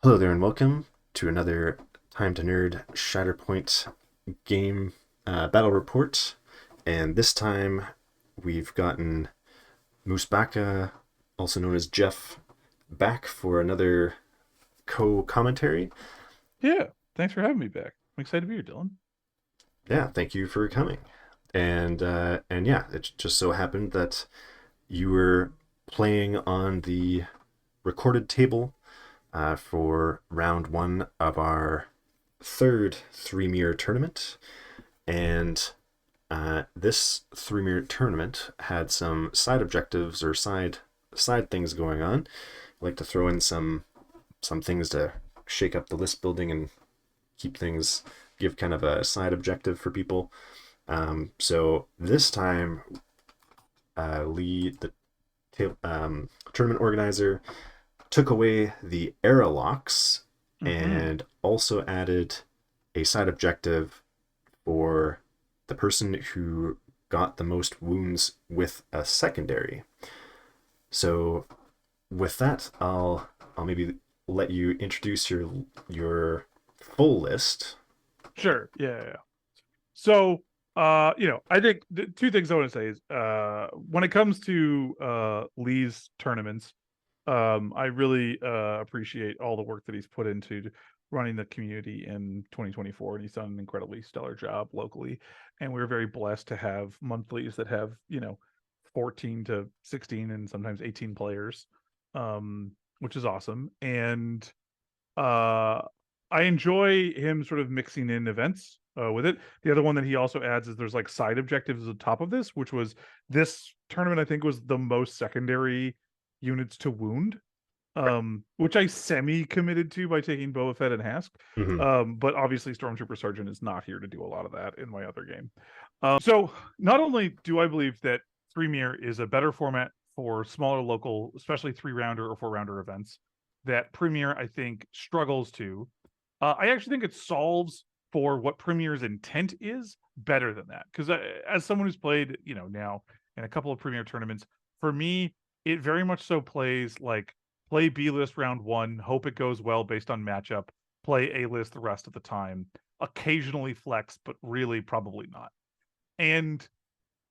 Hello there, and welcome to another Time to Nerd Shatterpoint game battle report. And this time we've gotten Moosebacca, also known as Geoff, back for another co-commentary. Yeah, thanks for having me back. I'm excited to be here, Dylan. Yeah, thank you for coming. And yeah, it just so happened that you were playing on the recorded table for round one of our third Threemier tournament. And this Threemier tournament had some side objectives or side things going on. I like to throw in some things to shake up the list building and keep things give kind of a side objective for people. So this time, Lee, the tournament organizer, took away the era locks Mm-hmm. and also added a side objective for the person who got the most wounds with a secondary. So with that, I'll maybe let you introduce your full list. Sure. Yeah. So, I think the two things I want to say is, when it comes to Lee's tournaments, I really appreciate all the work that he's put into running the community in 2024, and he's done an incredibly stellar job locally. And we're very blessed to have monthlies that have 14 to 16 and sometimes 18 players, which is awesome. And uh, I enjoy him sort of mixing in events with it. The other one that he also adds is there's like side objectives on top of this, which was this tournament, I think, was the most secondary units to wound, which I semi committed to by taking Boba Fett and Hask. Mm-hmm. But obviously, Stormtrooper Sergeant is not here to do a lot of that in my other game. So not only do I believe that Threemier is a better format for smaller local, especially 3 rounder or 4 rounder events, that Premier I think struggles to. I actually think it solves for what Premier's intent is better than that. Because as someone who's played, now in a couple of Premier tournaments, for me, it very much so plays like play B list round one, hope it goes well based on matchup, play A list the rest of the time, occasionally flex, but really probably not. And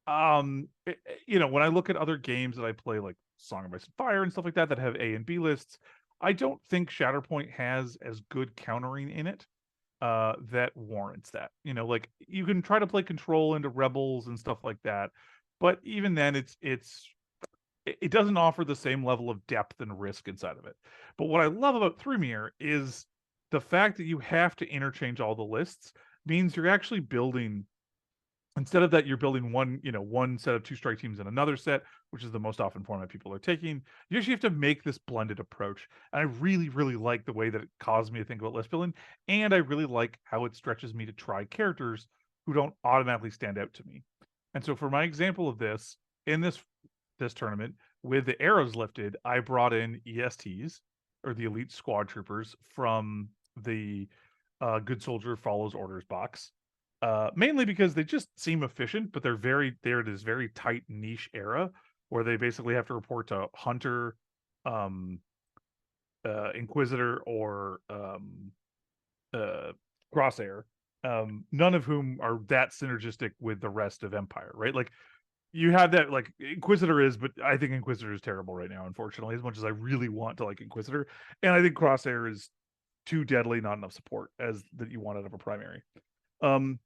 when I look at other games that I play, like Song of Ice and Fire and stuff like that, that have A and B lists, I don't think Shatterpoint has as good countering in it that warrants that. Like you can try to play control into rebels and stuff like that, but even then, it doesn't offer the same level of depth and risk inside of it. But what I love about Threemier is the fact that you have to interchange all the lists means you're actually building, instead of that, you're building one set of two strike teams and another set, which is the most often format people are taking. You actually have to make this blended approach, and I really really like the way that it caused me to think about list building, and I really like how it stretches me to try characters who don't automatically stand out to me. And so for my example of this, in this tournament, with the arrows lifted, I brought in ESTs, or the elite squad troopers, from the good soldier follows orders box, mainly because they just seem efficient, but they're this very tight niche era where they basically have to report to Hunter, um, Inquisitor, or uh, Crosshair, none of whom are that synergistic with the rest of Empire, right? Like you have that, like Inquisitor is, but I think Inquisitor is terrible right now, unfortunately, as much as I really want to like Inquisitor. And I think Crosshair is too deadly, not enough support as that you want out of a primary. Um,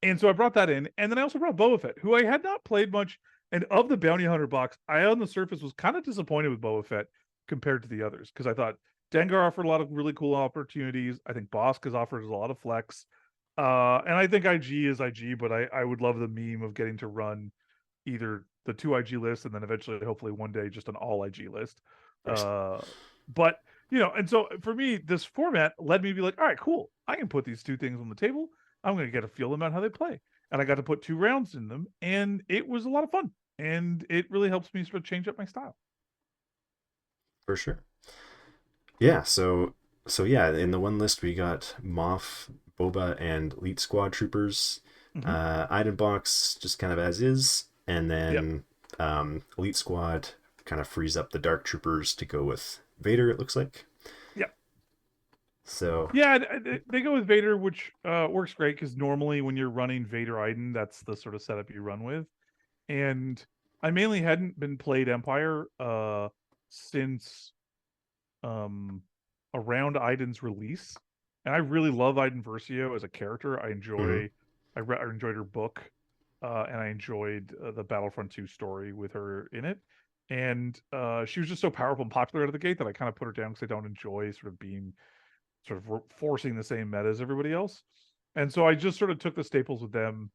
and so I brought that in, and then I also brought Boba Fett, who I had not played much. And of the Bounty Hunter box, I on the surface was kind of disappointed with Boba Fett compared to the others, because I thought Dengar offered a lot of really cool opportunities. I think Bosk has offered a lot of flex. And I think IG is IG, but I would love the meme of getting to run either the two IG lists and then eventually, hopefully, one day just an all IG list. Right. Uh, but and so for me, this format led me to be like, all right, cool. I can put these two things on the table. I'm going to get a feel about how they play, and I got to put 2 rounds in them, and it was a lot of fun. And it really helps me sort of change up my style. For sure. Yeah. So yeah, in the one list we got Moff, Boba, and Elite Squad Troopers. Mm-hmm. Iden box just kind of as is, and Yep. then Elite Squad kind of frees up the Dark Troopers to go with Vader. It looks like. Yep. So, Yeah, they go with Vader, which works great because normally when you're running Vader Iden, that's the sort of setup you run with. And I mainly hadn't been played Empire since um around Iden's release, and I really love Iden Versio as a character. mhm, I enjoyed her book, and I enjoyed the Battlefront 2 story with her in it. And she was just so powerful and popular out of the gate that I kind of put her down because I don't enjoy sort of being sort of forcing the same meta as everybody else. And so I just sort of took the staples with them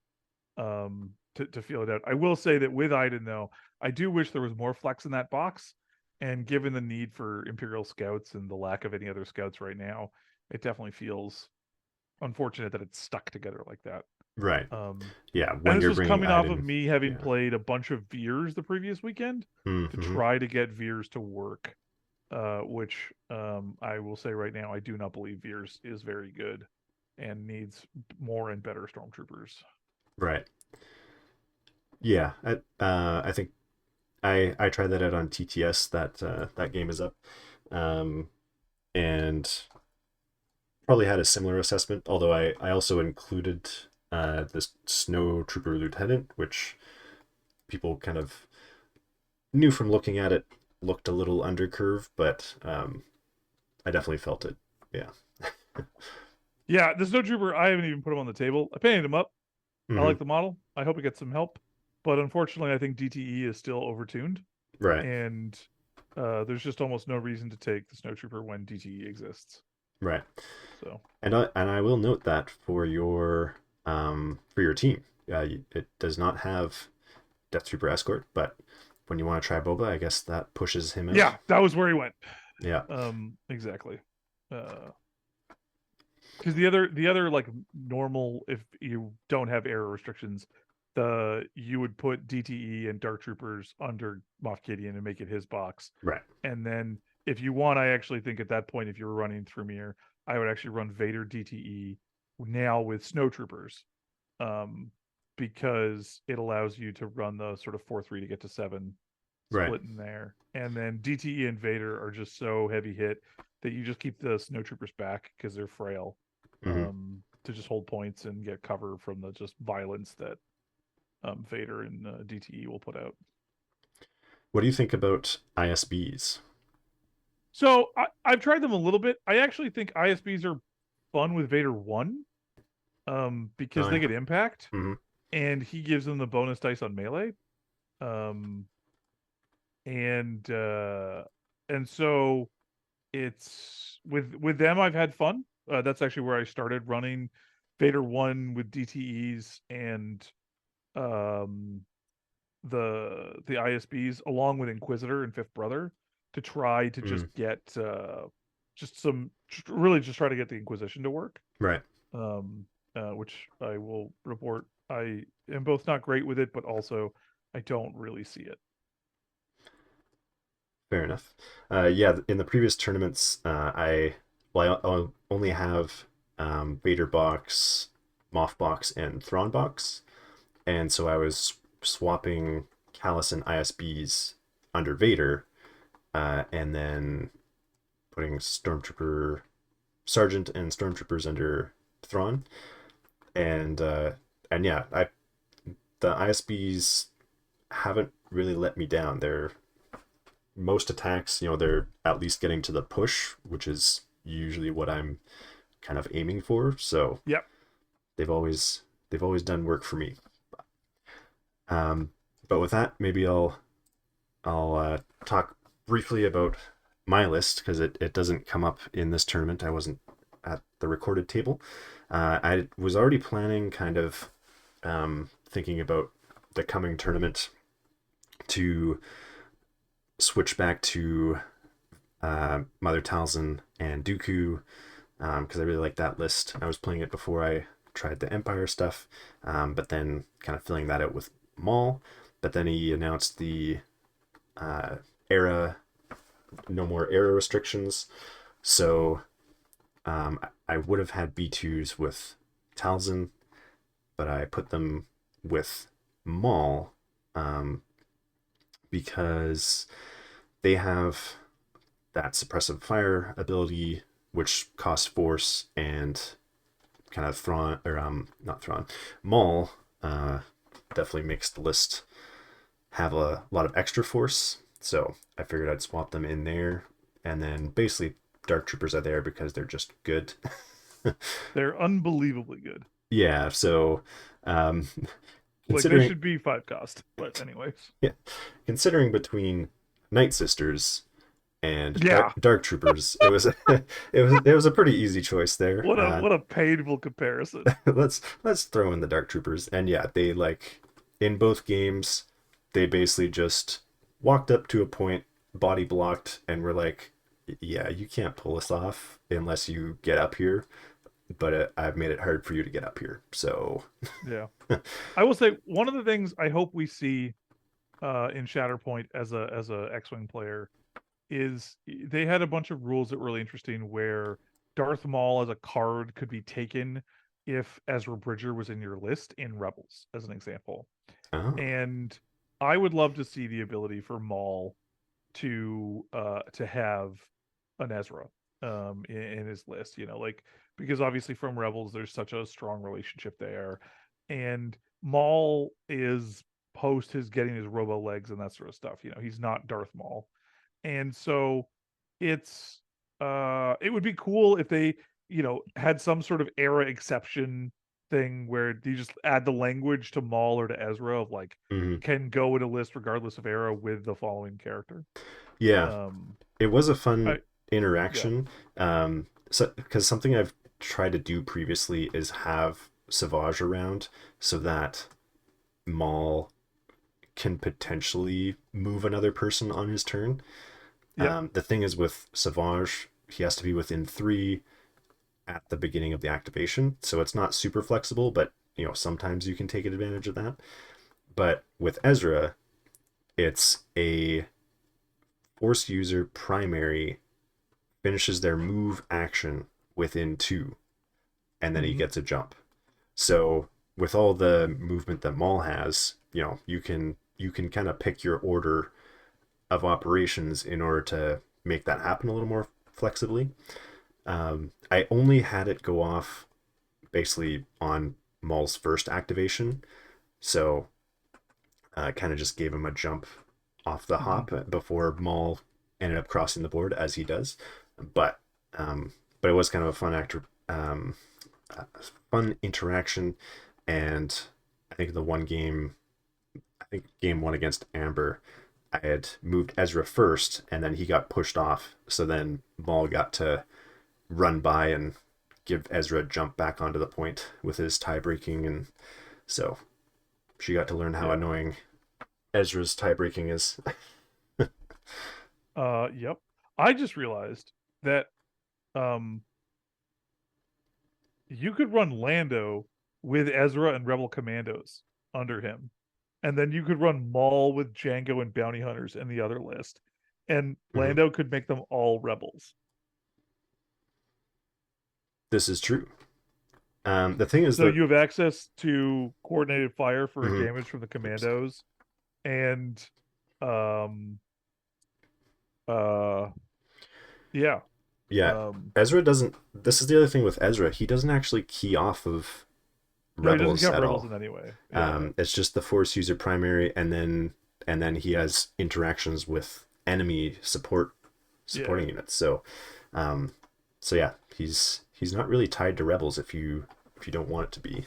to feel it out. I will say that with Iden though, I do wish there was more flex in that box. And given the need for Imperial scouts and the lack of any other scouts right now, it definitely feels unfortunate that it's stuck together like that. right. Um, Yeah, and when this you're was bringing coming off of Iden, me having yeah. played a bunch of Veers the previous weekend to Mm-hmm. try to get Veers to work. Which I will say right now, I do not believe Veers is very good and needs more and better stormtroopers. Right. Yeah. I think I tried that out on TTS. That game is up, um, and probably had a similar assessment. Although I also included this Snow Trooper Lieutenant, which people kind of knew from looking at it looked a little undercurve, but I definitely felt it. Yeah. Yeah, the snowtrooper, I haven't even put him on the table. I painted him up. I Hmm. like the model. I hope it gets some help. But unfortunately, I think DTE is still overtuned, Right. and there's just almost no reason to take the snowtrooper when DTE exists. Right. So And I will note that for your team, it does not have Death Trooper Escort, but when you want to try Boba, I guess that pushes him out. yeah, that was where he went. Yeah. Exactly. Because the other like normal, if you don't have error restrictions, the you would put DTE and Dark Troopers under Moff Gideon and make it his box. Right. And then if you want, I actually think at that point, if you were running Threemier, I would actually run Vader DTE now with Snowtroopers, um, because it allows you to run the sort of 4-3 to get to 7 Right. split in there. And then DTE and Vader are just so heavy hit that you just keep the Snowtroopers back because they're frail, Hmm. to just hold points and get cover from the just violence that Vader and DTE will put out. What do you think about ISBs? So I've tried them a little bit. I actually think ISBs are fun with Vader 1, because Oh they yeah. get impact Hmm. and he gives them the bonus dice on melee. Um, and so it's with them I've had fun. That's actually where I started running Vader 1 with DTEs and um the ISBs along with Inquisitor and Fifth Brother to try to just Mm. get just some really just try to get the Inquisition to work. Right. Um, which I will report I am both not great with it, but also I don't really see it. Fair enough. Yeah, in the previous tournaments, I'll only have Vader box, Moff box, and Thrawn box, and so I was swapping Callus and ISBs under Vader, and then putting Stormtrooper Sergeant and Stormtroopers under Thrawn, and yeah, I the ISBs haven't really let me down. They're most attacks, they're at least getting to the push, which is usually what I'm kind of aiming for. So Yep. they've always they've always done work for me. Um, but with that, maybe I'll talk briefly about my list because it doesn't come up in this tournament. I wasn't at the recorded table. I was already planning, kind of thinking about the coming tournament to switch back to Mother Talzin and Dooku because I really like that list. I was playing it before I tried the Empire stuff, but then kind of filling that out with Maul. But then he announced the uh, era, no more era restrictions. So I would have had B2s with Talzin, but I put them with Maul um, because they have that suppressive fire ability which costs force, and kind of Thrawn, or not Thrawn, Maul, definitely makes the list have a lot of extra force. So I figured I'd swap them in there, and then basically Dark Troopers are there because they're just good. They're unbelievably good. Yeah, so um, Like they considering should be 5 cost. But anyways. yeah, considering between Night Sisters and Yeah. Dark Troopers, it was it was a pretty easy choice there. What a painful comparison. Let's throw in the Dark Troopers, and yeah, they like in both games, they basically just walked up to a point, body blocked, and were like, "Yeah, you can't pull this off unless you get up here." But I've made it hard for you to get up here, so Yeah. I will say one of the things I hope we see in Shatterpoint as a X-wing player is they had a bunch of rules that were really interesting where Darth Maul as a card could be taken if Ezra Bridger was in your list in Rebels, as an example. oh, And I would love to see the ability for Maul to have an Ezra in his list, like because obviously from Rebels there's such a strong relationship there. And Maul is post his getting his robo legs and that sort of stuff. He's not Darth Maul. And so it's it would be cool if they, had some sort of era exception thing where you just add the language to Maul or to Ezra of like mhm. can go in a list regardless of era with the following character. Yeah, Um it was a fun I Yeah. interaction. So because something I've tried to do previously is have Savage around so that Maul can potentially move another person on his turn. Yep. The thing is with Savage, he has to be within 3 at the beginning of the activation, so it's not super flexible, but sometimes you can take advantage of that. But with Ezra, it's a force user primary finishes their move action within 2, and then he Hmm. gets a jump. So with all the movement that Maul has, you can kind of pick your order of operations in order to make that happen a little more flexibly. I only had it go off basically on Maul's first activation, so kind of just gave him a jump off the Hmm. hop before Maul ended up crossing the board as he does. But but it was kind of a fun interaction, and I think game 1 against Amber, I had moved Ezra first, and then he got pushed off. So then Maul got to run by and give Ezra a jump back onto the point with his tie breaking, and so she got to learn how Yeah. annoying Ezra's tie breaking is. Yep. I just realized that um you could run Lando with Ezra and Rebel Commandos under him. And then you could run Maul with Django and Bounty Hunters in the other list. And Mhm. Lando could make them all rebels. This is true. The thing is So that you have access to coordinated fire for mhm. damage from the Oops. commandos and um uh yeah. Yeah, Um Ezra doesn't. This is the other thing with Ezra. He doesn't actually key off of no, he doesn't rebels count at rebels all. in any way. Yeah. It's just the force user primary, and then he has interactions with enemy Yeah. supporting units. Um, so yeah, he's not really tied to rebels if you don't want it to be.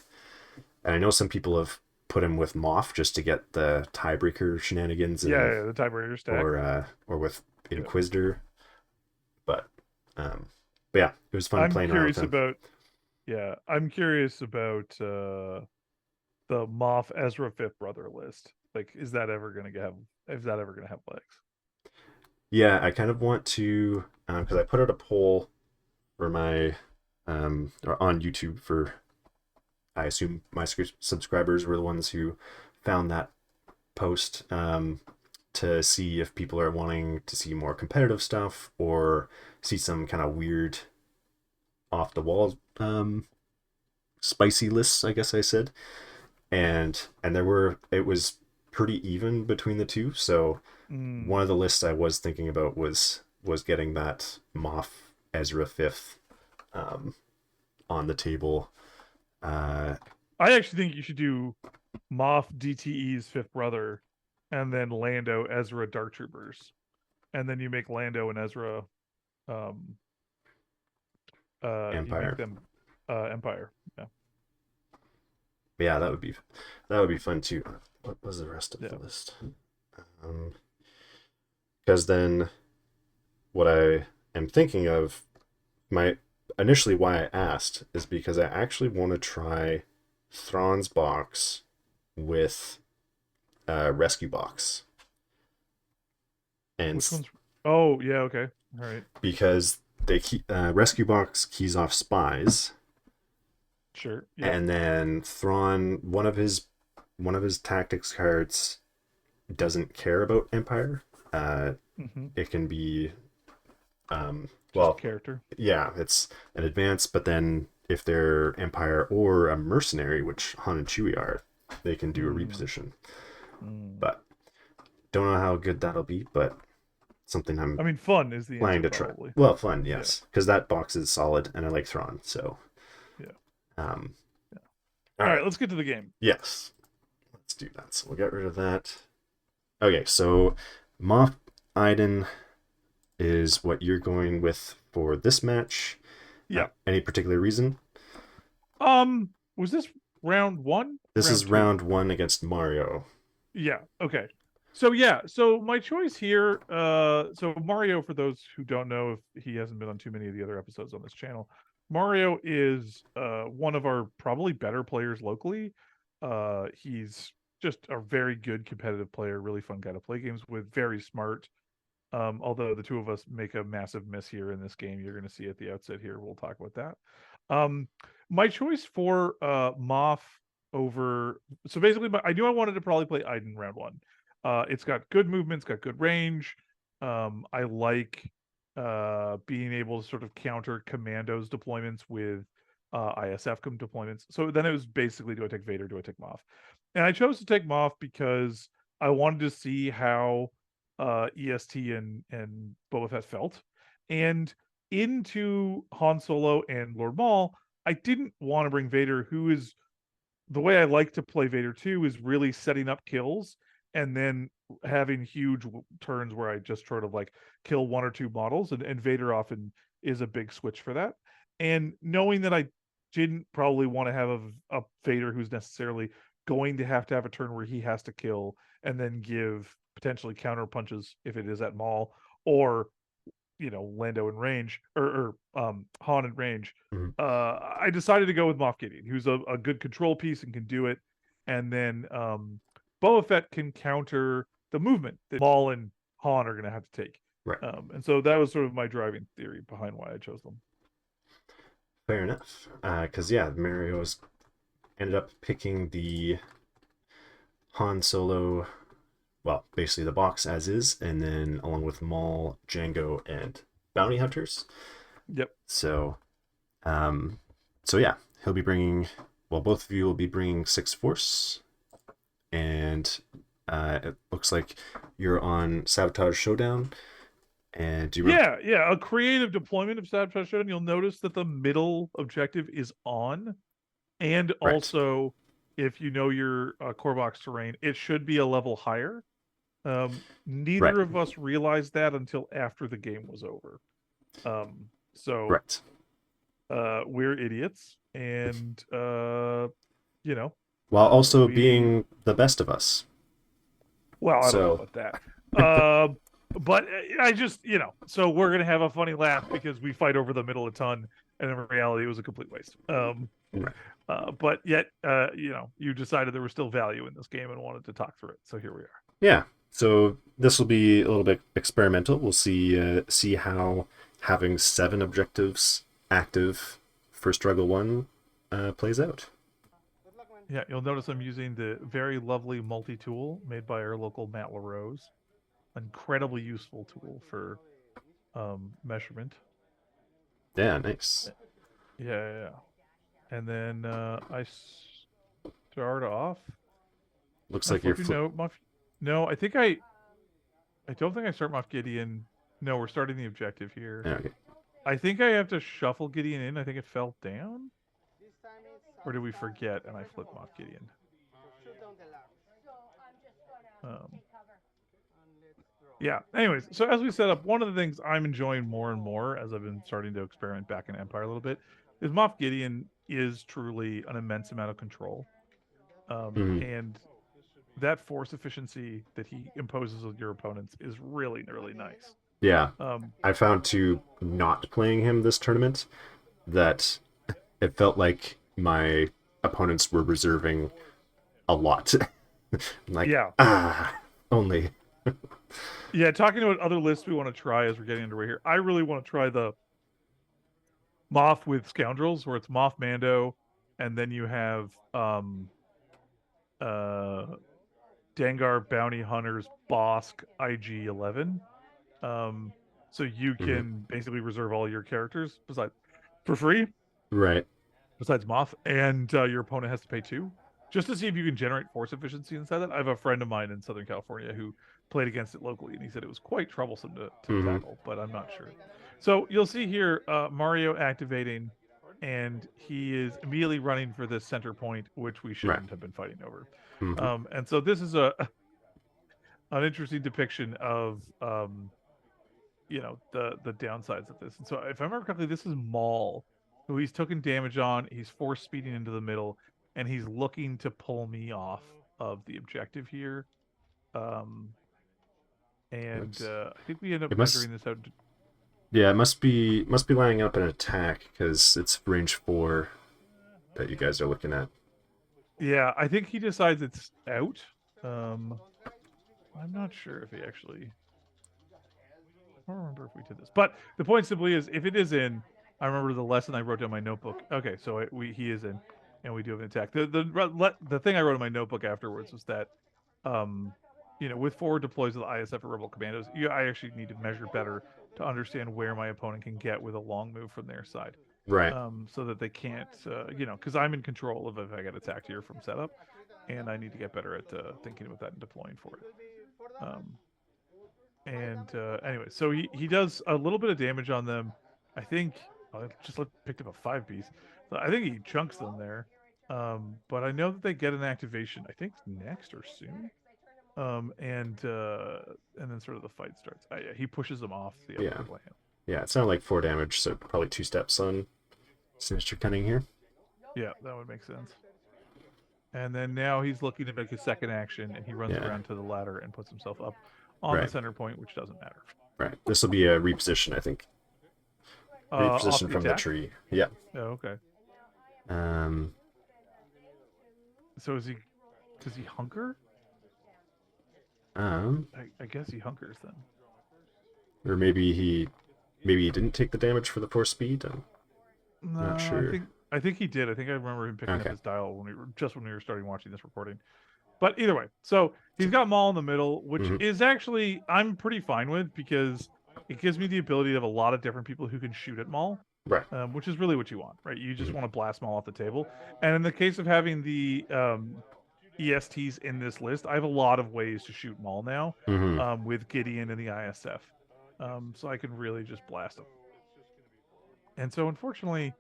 And I know some people have put him with Moff just to get the tiebreaker shenanigans, Yeah, and yeah, the tiebreaker stack. or with Yeah. Inquisitor, but um, but yeah, it was fun I'm playing around with curious him. about I'm curious about the Moff Ezra fifth brother list. Like, is that ever gonna have legs? Yeah, I kind of want to because I put out a poll for my or on YouTube for I assume my subscribers were the ones who found that post to see if people are wanting to see more competitive stuff or see some kind of weird off the wall spicy lists, I guess I said. And it was pretty even between the two. So Mm, one of the lists I was thinking about was getting that Moff Ezra fifth on the table. I actually think you should do Moff DTE's fifth brother, and then Lando Ezra Dark Troopers, and then you make Lando and Ezra, um, you make Empire. them Empire. Yeah, Yeah, that would be fun too. What was the rest of the yeah. list? Because then what I am thinking of, my initially why I asked is because I actually want to try Thrawn's box with Rescue Box, and Which one's? Oh, yeah. Okay. All right. because they keep Rescue Box keys off spies, Sure. Yep. and then Thrawn, one of his tactics cards doesn't care about Empire. Mm-hmm. It can be Just well, character. yeah, it's an advance, but then if they're Empire or a mercenary, which Han and Chewie are, they can do a Mm. reposition. Mm. But don't know how good that'll be, but something I'm I mean, fun is the planning answer, to try. probably. Well, fun, Yeah. yes, because that box is solid and I like Thrawn. So, Yeah. um, Yeah. all All right, right. Let's get to the game. yes, let's do that. So we'll get rid of that. Okay, so Moff Iden is what you're going with for this match. Yeah. Any particular reason? Was this round one? This is Round two? round one against Mario. Yeah. Okay. So yeah. So my choice here. So Mario, for those who don't know, if he hasn't been on too many of the other episodes on this channel, Mario is one of our probably better players locally. He's just a very good competitive player, really fun guy to play games with, very smart. Although the two of us make a massive miss here in this game, you're going to see at the outset here. We'll talk about that. Um, my choice for Moff over. So basically, I knew I wanted to probably play Iden round one. It's got good movement, it's got good range. I like being able to sort of counter Commando's deployments with ISF deployments. So then it was basically, do I take Vader? Do I take Moff? And I chose to take Moff because I wanted to see how EST and Boba Fett felt, and into Han Solo and Lord Maul, I didn't want to bring Vader, who is the way I like to play Vader too, is really setting up kills and then having huge turns where I just sort of like kill one or two models, and Vader often is a big switch for that. And knowing that I didn't probably want to have a Vader who's necessarily going to have a turn where he has to kill and then give potentially counter punches if it is at Maul, or Lando in range, or Han in range. Mhm. I decided to go with Moff Gideon, who's a good control piece and can do it. And then Boba Fett can counter the movement that Maul and Han are going to have to take. Right. And so that was sort of my driving theory behind why I chose them. Fair enough. Because yeah, Mario's ended up picking the Han Solo, well, basically the box as is, and then along with Maul, Django, and Bounty Hunters. Yep. So, um, so yeah, he'll be bringing. Well, both of you will be bringing 6 Force, and it looks like you're on Sabotage Showdown. And do you remember? Yeah. A creative deployment of Sabotage Showdown. You'll notice that the middle objective is on. And Right. also, if you know your core box terrain, it should be a level higher. Right. Neither of us realized that until after the game was over. So Right. we're idiots, and you know, While also we being the best of us. well, I don't know So, about that. Uh, but I just, so we're gonna have a funny laugh because we fight over the middle a ton, and in reality, it was a complete waste. right. But yet, you decided there was still value in this game and wanted to talk through it. So here we are. Yeah. So this will be a little bit experimental. We'll see how having 7 objectives active for Struggle One plays out. Yeah, you'll notice I'm using the very lovely multi-tool made by our local Matt LaRose. Incredibly useful tool for measurement. Yeah, nice. Yeah. And then I start off. Looks Am I like you're flipping? No, no. I don't think I start Moff Gideon. No, we're starting the objective here. Okay. I think I have to shuffle Gideon in. I think it fell down. Or did we forget and I flipped Moff Gideon? Um, yeah. Anyways, so as we set up, one of the things I'm enjoying more and more as I've been starting to experiment back in Empire a little bit is Moff Gideon is truly an immense amount of control. Mhm. And that force efficiency that he imposes on your opponents is really, really nice. Yeah, Um, I found to not playing him this tournament that it felt like my opponents were reserving a lot. Like, yeah. only. Yeah, talking about other lists we want to try as we're getting underway here. I really want to try the Moff with Scoundrels, where it's Moff Mando, and then you have uh Dengar Bounty Hunters Bosk IG-11. Um, so you Hmm. can basically reserve all your characters besides for free, Right. besides Moff, and your opponent has to pay two, just to see if you can generate force efficiency inside that. I have a friend of mine in Southern California who played against it locally, and he said it was quite troublesome to Hmm. tackle, but I'm not sure. So you'll see here Mario activating, and he is immediately running for this center point, which we Right. shouldn't have been fighting over. Hmm. And so this is a an interesting depiction of the downsides of this. And so if I remember correctly, this is Maul, who he's taken damage on. He's force speeding into the middle, and he's looking to pull me off of the objective here. Um, and That's, I think we end up it must. measuring this out. Yeah, it must be lining up an attack because it's range 4 that you guys are looking at. Yeah, I think he decides it's out. Um, I'm not sure if he actually. I don't remember if we did this, but the point simply is, if it is in, I remember the lesson I wrote down in my notebook. Okay, so he is in, and we do have an attack. The thing I wrote in my notebook afterwards was that, um, with forward deploys of the ISF or Rebel Commandos, I actually need to measure better to understand where my opponent can get with a long move from their side, Right. so that they can't, because I'm in control of if I get attacked here from setup, and I need to get better at thinking about that and deploying for it. Um, and anyway, so he does a little bit of damage on them. I think I just picked up a 5 piece. So I think he chunks them there. But I know that they get an activation. I think next or soon. And then sort of the fight starts. Yeah, he pushes them off the Yeah. upper land. Yeah, it sounded like 4 damage, so probably 2 steps on Sinister Cunning here. Yeah, that would make sense. And then now he's looking to make a second action, and he runs Yeah. around to the ladder and puts himself up on the Right. center point, which doesn't matter. Right. This will be a reposition, I think. Off Reposition the from the attack. tree. Yeah. Oh, okay. Um. So is he? Does he hunker? Um. I guess he hunkers then. Or maybe he didn't take the damage for the 4 speed. I'm No, not I sure. think I think he did. I think I remember him picking up Okay. his dial when we were starting watching this recording. But either way, so he's got Maul in the middle, which Hmm. is actually I'm pretty fine with because it gives me the ability to have a lot of different people who can shoot at Maul, Right. which is really what you want, right? You just Hmm. want to blast Maul off the table. And in the case of having the ESTs in this list, I have a lot of ways to shoot Maul now, Hmm. with Gideon and the ISF, so I can really just blast him. And so, unfortunately,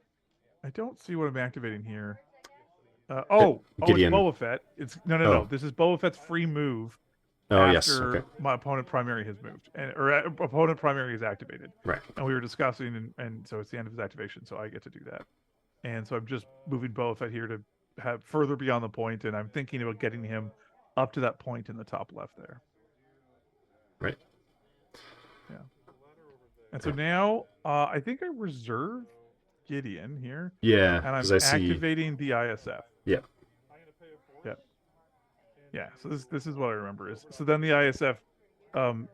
I don't see what I'm activating here. It's Gideon. Boba Fett. It's no. Oh. This is Boba Fett's free move Oh, yes. Okay. after my opponent primary has moved, opponent primary is activated. Right. And we were discussing, and so it's the end of his activation, so I get to do that. And so I'm just moving Boba Fett here to have further beyond the point, and I'm thinking about getting him up to that point in the top left there. Right. Yeah. And so now I think I reserve Gideon here, Yeah, and I'm because I see. activating the ISF. Yeah. Yeah. Yeah, so this is what I remember is so then the ISF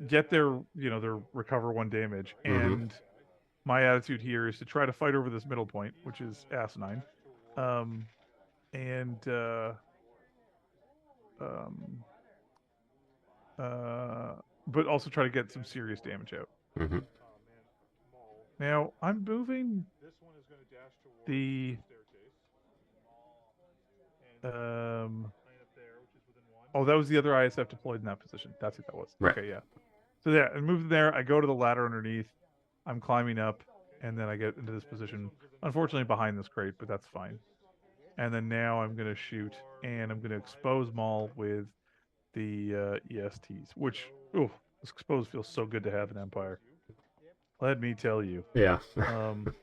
get their recover 1 damage, Hmm. and my attitude here is to try to fight over this middle point, which is asinine, um, and um, uh, but also try to get some serious damage out. Hmm. Now I'm moving the um. Oh, that was the other ISF deployed in that position. That's what that was. Right. Okay, yeah. So yeah, and move there. I go to the ladder underneath. I'm climbing up, and then I get into this position, unfortunately behind this crate, but that's fine. And then now I'm going to shoot, and I'm going to expose Maul with the ESTs, which, ooh, this expose feels so good to have in Empire. Let me tell you. Yeah. Um,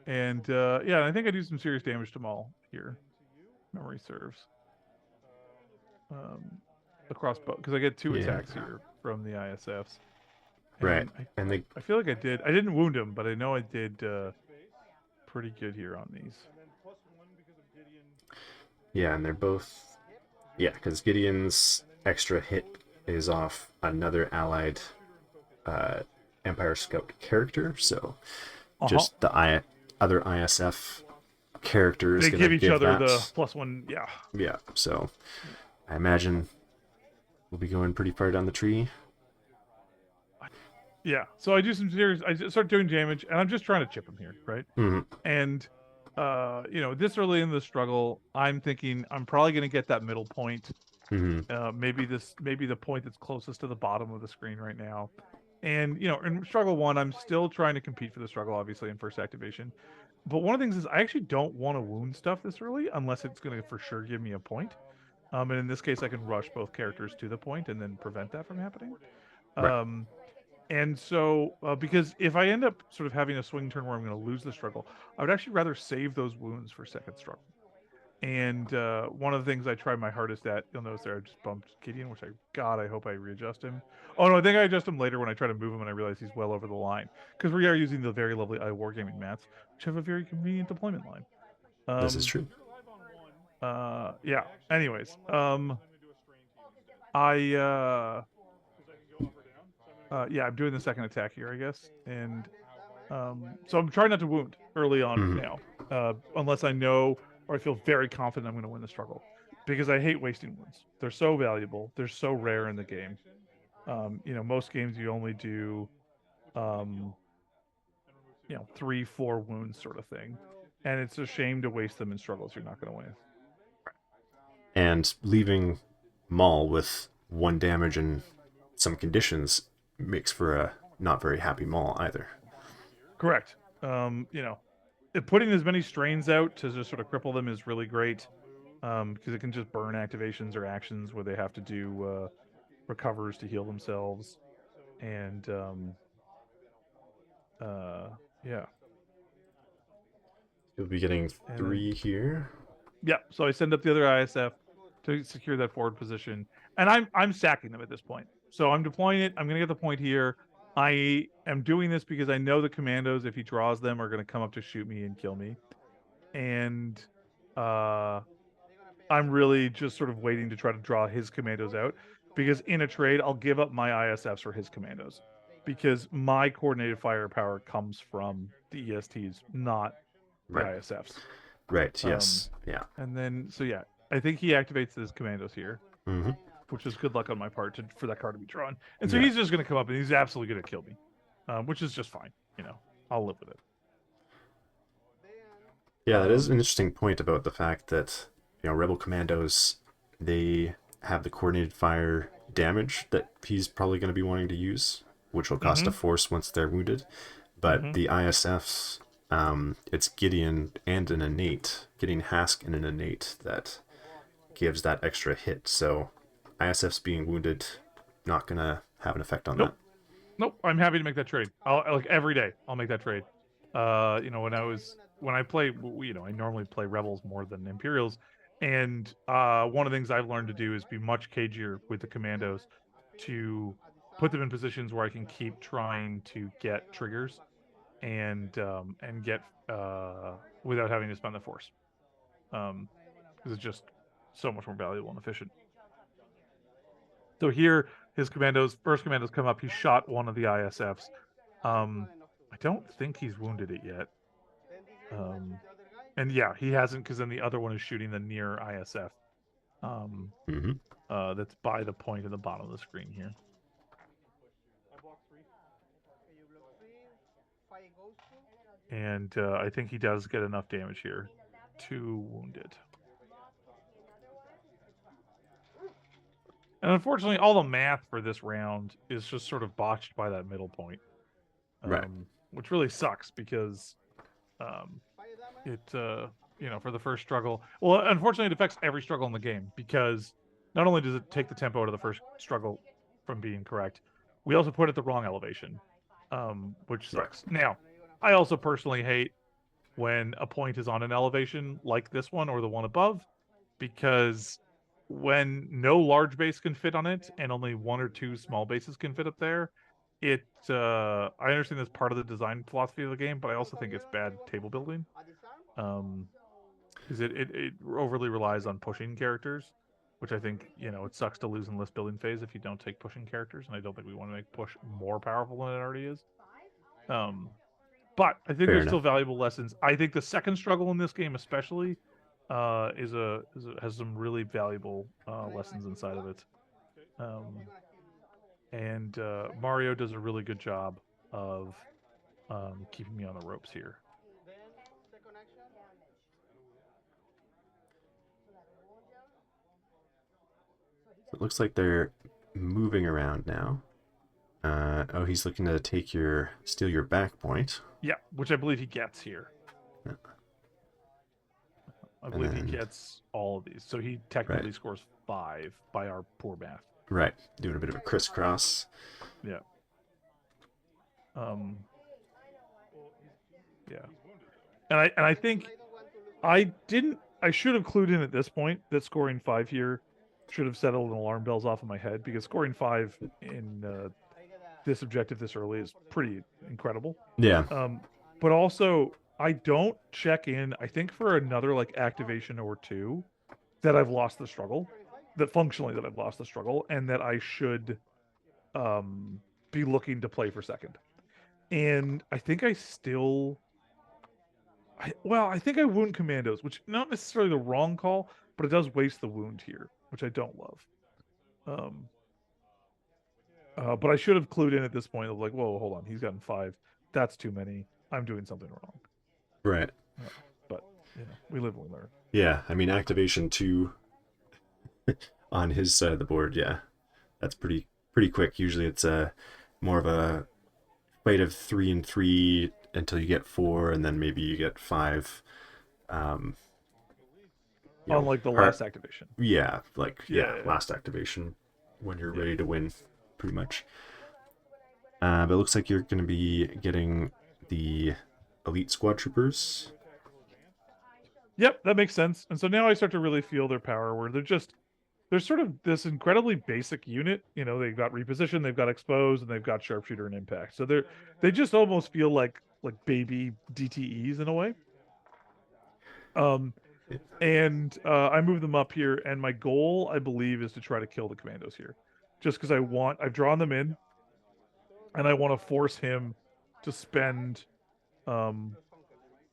and yeah, I think I do some serious damage to Maul here. Memory serves. Um, across both, because I get 2 Yeah. attacks here from the ISFs. Right. And And they I feel like I did. I didn't wound him, but I know I did pretty good here on these. yeah, and they're both yeah, because Gideon's extra hit is off another allied uh, Empire Scout character, so Uh-huh. just the other ISF character is They gonna give each give other the that. +1. Yeah. Yeah, so I imagine we'll be going pretty far down the tree. Yeah. So I do some serious. I start doing damage, and I'm just trying to chip him here, right? Mm-hmm. And this early in the struggle, I'm thinking I'm probably going to get that middle point. Mm-hmm. Maybe the point that's closest to the bottom of the screen right now. And in struggle one, I'm still trying to compete for the struggle, obviously in first activation. But one of the things is I actually don't want to wound stuff this early unless it's going to for sure give me a point. And in this case, I can rush both characters to the point and then prevent that from happening. Right. Um, and so, because if I end up sort of having a swing turn where I'm going to lose the struggle, I would actually rather save those wounds for second struggle. And one of the things I try my hardest at, you'll notice there I just bumped Gideon, which I hope I readjust him. Oh no, I think I adjust him later when I try to move him and I realize he's well over the line. Because we are using the very lovely iWargaming mats, which have a very convenient deployment line. This is Um, true. yeah. Anyways, I yeah, I'm doing the second attack here, I guess, and so I'm trying not to wound early on Mm-hmm. now, unless I know or I feel very confident I'm going to win the struggle, because I hate wasting wounds. They're so valuable. They're so rare in the game. Most games you only do, um, 3, 4 wounds sort of thing, and it's a shame to waste them in struggles you're not going to win. And leaving Maul with 1 damage and some conditions makes for a not very happy Maul either. Correct. Putting as many strains out to just sort of cripple them is really great, because it can just burn activations or actions where they have to do recovers to heal themselves, and uh, yeah, You'll be getting and then 3 here. yeah. So I send up the other ISF to secure that forward position, and I'm sacking them at this point. So I'm deploying it. I'm going to get the point here. I am doing this because I know the commandos, if he draws them, are going to come up to shoot me and kill me, and uh, I'm really just sort of waiting to try to draw his commandos out, because in a trade I'll give up my ISFs for his commandos, because my coordinated firepower comes from the ESTs, not the Right. ISFs. Right. Um, Yes. Yeah. and then so yeah, I think he activates his commandos here, Mm-hmm. which is good luck on my part for that card to be drawn. And so Yeah. he's just going to come up and he's absolutely going to kill me, which is just fine. I'll live with it. Yeah. That is an Um, interesting point about the fact that Rebel Commandos they have the coordinated fire damage that he's probably going to be wanting to use, which will cost mm-hmm, a force once they're wounded. But mm-hmm. the ISFs, it's Gideon and an innate, Gideon Hask and an innate that gives that extra hit. So ISFs being wounded, not gonna have an effect on that. Nope. Nope, I'm happy to make that trade. I'll like every day. I'll make that trade. When I play, I normally play Rebels more than Imperials, and one of the things I've learned to do is be much cagier with the Commandos to put them in positions where I can keep trying to get triggers and get without having to spend the Force, because it's just so much more valuable and efficient. So here, his first commandos come up. He shot one of the ISFs. I don't think he's wounded it yet. Um, and yeah, he hasn't, because then the other one is shooting the near ISF. Um, Mm-hmm. that's by the point in the bottom of the screen here. And I think he does get enough damage here to wound it. And unfortunately, all the math for this round is just sort of botched by that middle point. Right. Which really sucks because um, it for the first struggle. Well, unfortunately, it affects every struggle in the game because not only does it take the tempo out of the first struggle from being correct, we also put it the wrong elevation, which Right. sucks. Now, I also personally hate when a point is on an elevation like this one or the one above, because when no large base can fit on it and only one or two small bases can fit up there, I understand that's part of the design philosophy of the game, but I also think it's bad table building. Um, because it overly relies on pushing characters, which I think it sucks to lose in list building phase if you don't take pushing characters, and I don't think we want to make push more powerful than it already is. Um, but I think Fair there's still enough. valuable lessons. I think the second struggle in this game, especially, has some really valuable lessons inside of it. Um, and Mario does a really good job of keeping me on the ropes here. It looks like they're moving around now. Oh, he's looking to steal your back point. Yeah, which I believe he gets here. I And believe he then, gets all of these, so he right, technically scores 5 by our poor math. right, doing a bit of a crisscross. Yeah. Um. Yeah. And I think I should have clued in at this point that scoring 5 here should have settled an alarm bells off in my head, because scoring 5 in this objective this early is pretty incredible. Yeah, Um, but also I don't check in, I think, for another like activation or two, that I've lost the struggle, that I've lost the struggle, and that I should um be looking to play for second. And I think I still I think I wound commandos, which not necessarily the wrong call, but it does waste the wound here, which I don't love. Um, but I should have clued in at this point of like, whoa, hold on, he's gotten 5. That's too many. I'm doing something wrong. right. Uh, but we live and we learn. Yeah, I mean, activation 2 on his side of the board, yeah, that's pretty quick. Usually it's more of a fight of 3 and 3 until you get 4, and then maybe you get 5. Um, Unlike the hard. last activation. Yeah, Yeah. last activation when you're Yeah. ready to win, pretty much. But it looks like you're going to be getting the elite squad troopers. Yep, that makes sense. And so now I start to really feel their power, where they're sort of this incredibly basic unit. They've got reposition, they've got expose, and they've got sharpshooter and impact. So they just almost feel like baby DTEs in a way. Um, and I move them up here, and my goal, I believe, is to try to kill the commandos here, just because I've drawn them in, and I want to force him to spend um,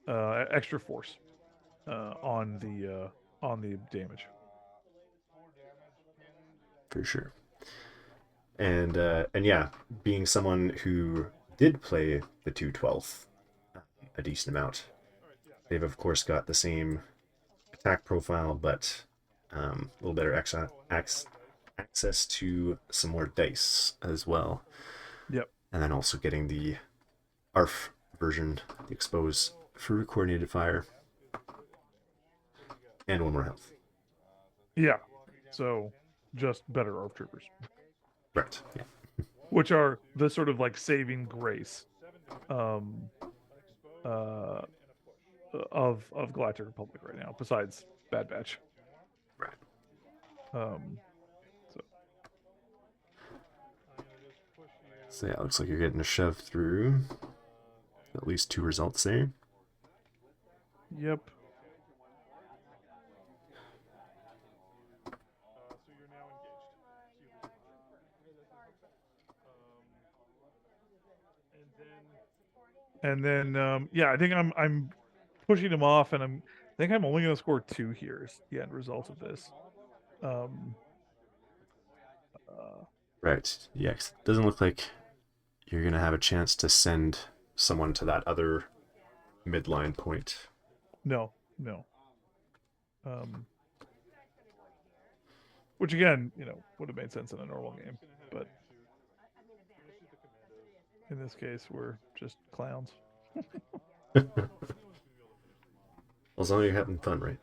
extra force on the damage. For sure. And yeah, being someone who did play the 212th a decent amount, they've of course got the same attack profile, but a little better access to some more dice as well. Yep. And then also getting the ARF version, the expose for coordinated fire, and 1 more health. Yeah. So just better ARF troopers, Right. Yeah. which are the sort of like saving grace um, uh, of Galactic Republic right now, besides Bad Batch. Right. Um, so So yeah, it looks like you're getting a shove through. At least 2 results there. yep. And then yeah, I think I'm pushing him off, and I think I'm only going to score 2 here. Is the end result of this. Um, Right. Yeah, 'cause it doesn't look like you're going to have a chance to send someone to that other midline point. no, no. Um, which again, would have made sense in a normal game, but in this case, we're just clowns. Well, as long as you're having fun, right?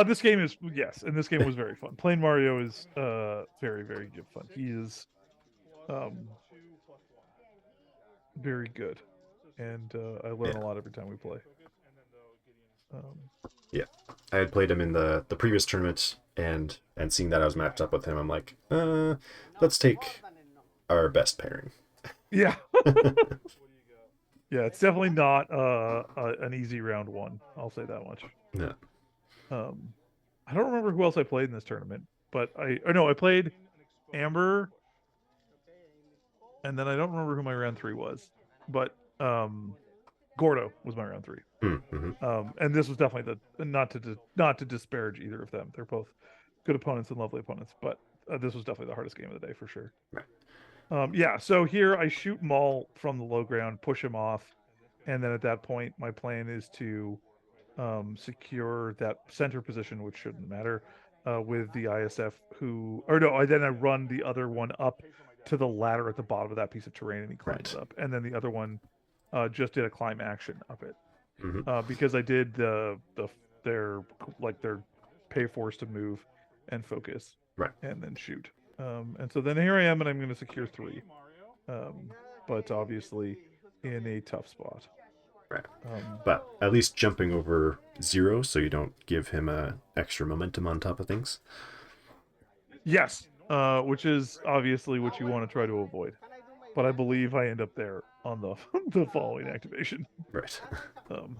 This game is yes, and this game was very fun. Playing Mario is very very good fun. He is um very good, and I learn Yeah. a lot every time we play. Um, Yeah. I had played him in the previous tournament, and seeing that I was matched up with him, I'm like, let's take our best pairing. yeah, yeah, it's definitely not an easy round one. I'll say that much. Yeah. Um, I don't remember who else I played in this tournament, but I played Amber, and then I don't remember who my round three was, but Gordo was my round three. Mm-hmm. And this was definitely the not to disparage either of them. They're both good opponents and lovely opponents, but this was definitely the hardest game of the day for sure. Right. Yeah, so here I shoot Maul from the low ground, push him off, and then at that point, my plan is to secure that center position, which shouldn't matter, with the ISF who, or no, I run the other one up to the ladder at the bottom of that piece of terrain, and he climbs Right. up, and then the other one just did a climb action up it, Mm-hmm. because I did their their pay force to move and focus, Right. and then shoot. And so then here I am, and I'm going to secure three, um, but obviously in a tough spot. Right. Um, But at least jumping over 0 so you don't give him extra momentum on top of things. yes, which is obviously what you want to try to avoid. But I believe I end up there on the the following activation. Right. Um,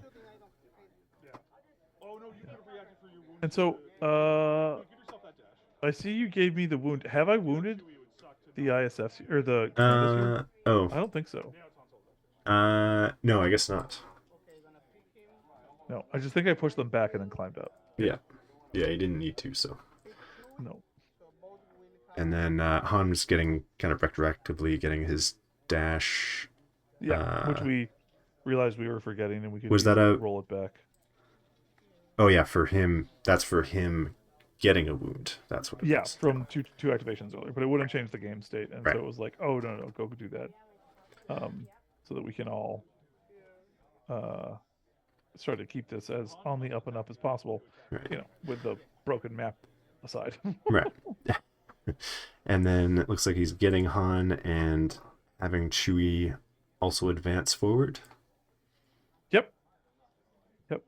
and so I see you gave me the wound. Have I wounded the ISFs or the commandos here? Oh. I don't think so. No, I guess not. No, I just think I pushed them back and then climbed up. Yeah. Yeah, you didn't need to, so. No. And then Han's getting kind of retroactively getting his dash. Yeah, which we realized we were forgetting, and we could Was that easily a? roll it back. Oh yeah, for him. That's for him getting a wound. That's what it Yeah, was. from two activations earlier, but it wouldn't Right. change the game state, and Right. so it was like, oh no, go do that, so that we can all start to keep this as on the up and up as possible, Right. with the broken map aside. Right. And then it looks like he's getting Han and having Chewie also advance forward. Yep. Yep.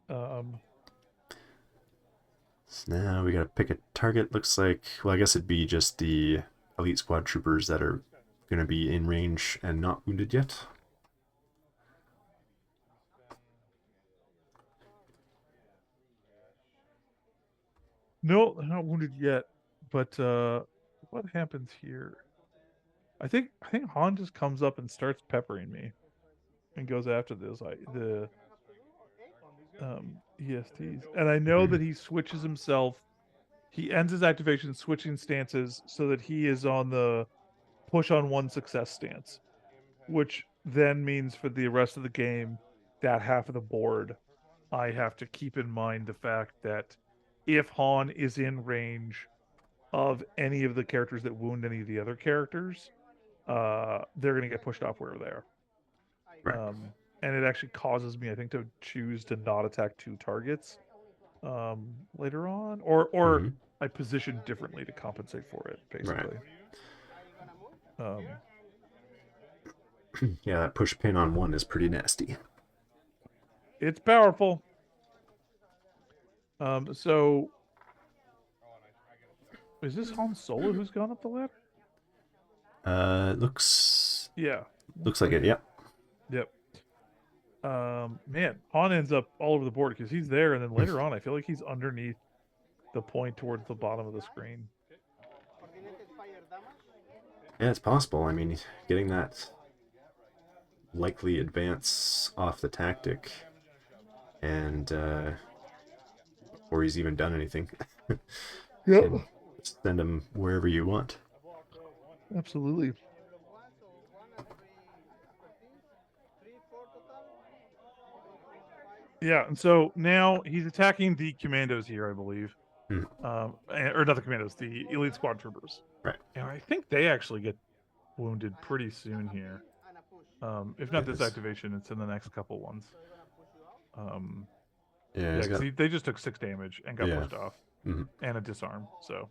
Um, So now we gotta pick a target. Looks like, well, I guess it'd be just the elite squad troopers that are gonna be in range and not wounded yet. no, they're not wounded yet, but what happens here? I think Han just comes up and starts peppering me, and goes after the ESTs, and I know that he switches himself. He ends his activation switching stances so that he is on the push on one success stance, which then means for the rest of the game, that half of the board, I have to keep in mind the fact that if Han is in range of any of the characters that wound any of the other characters, they're going to get pushed off where they are. Right. And it actually causes me, I think, to choose to not attack two targets later on, or I position differently to compensate for it, basically. Right. Yeah, that push pin on one is pretty nasty. It's powerful. So is this Han Solo who's gone up the ladder? Looks Yeah. looks like it. Yep. Yep. Man, Han ends up all over the board because he's there, and then later on, I feel like he's underneath the point towards the bottom of the screen. Yeah, it's possible. I mean, getting that likely advance off the tactic, and before he's even done anything, Yep. can send him wherever you want. Absolutely. Yeah, and so now he's attacking the commandos here, I believe. Or not the commandos, the elite squad troopers. Right. And I think they actually get wounded pretty soon here. If not this Yes. activation, it's in the next couple ones. Yeah, Yeah, he's got. because they just took 6 damage and got Yeah. pushed off, Mm-hmm. and a disarm. So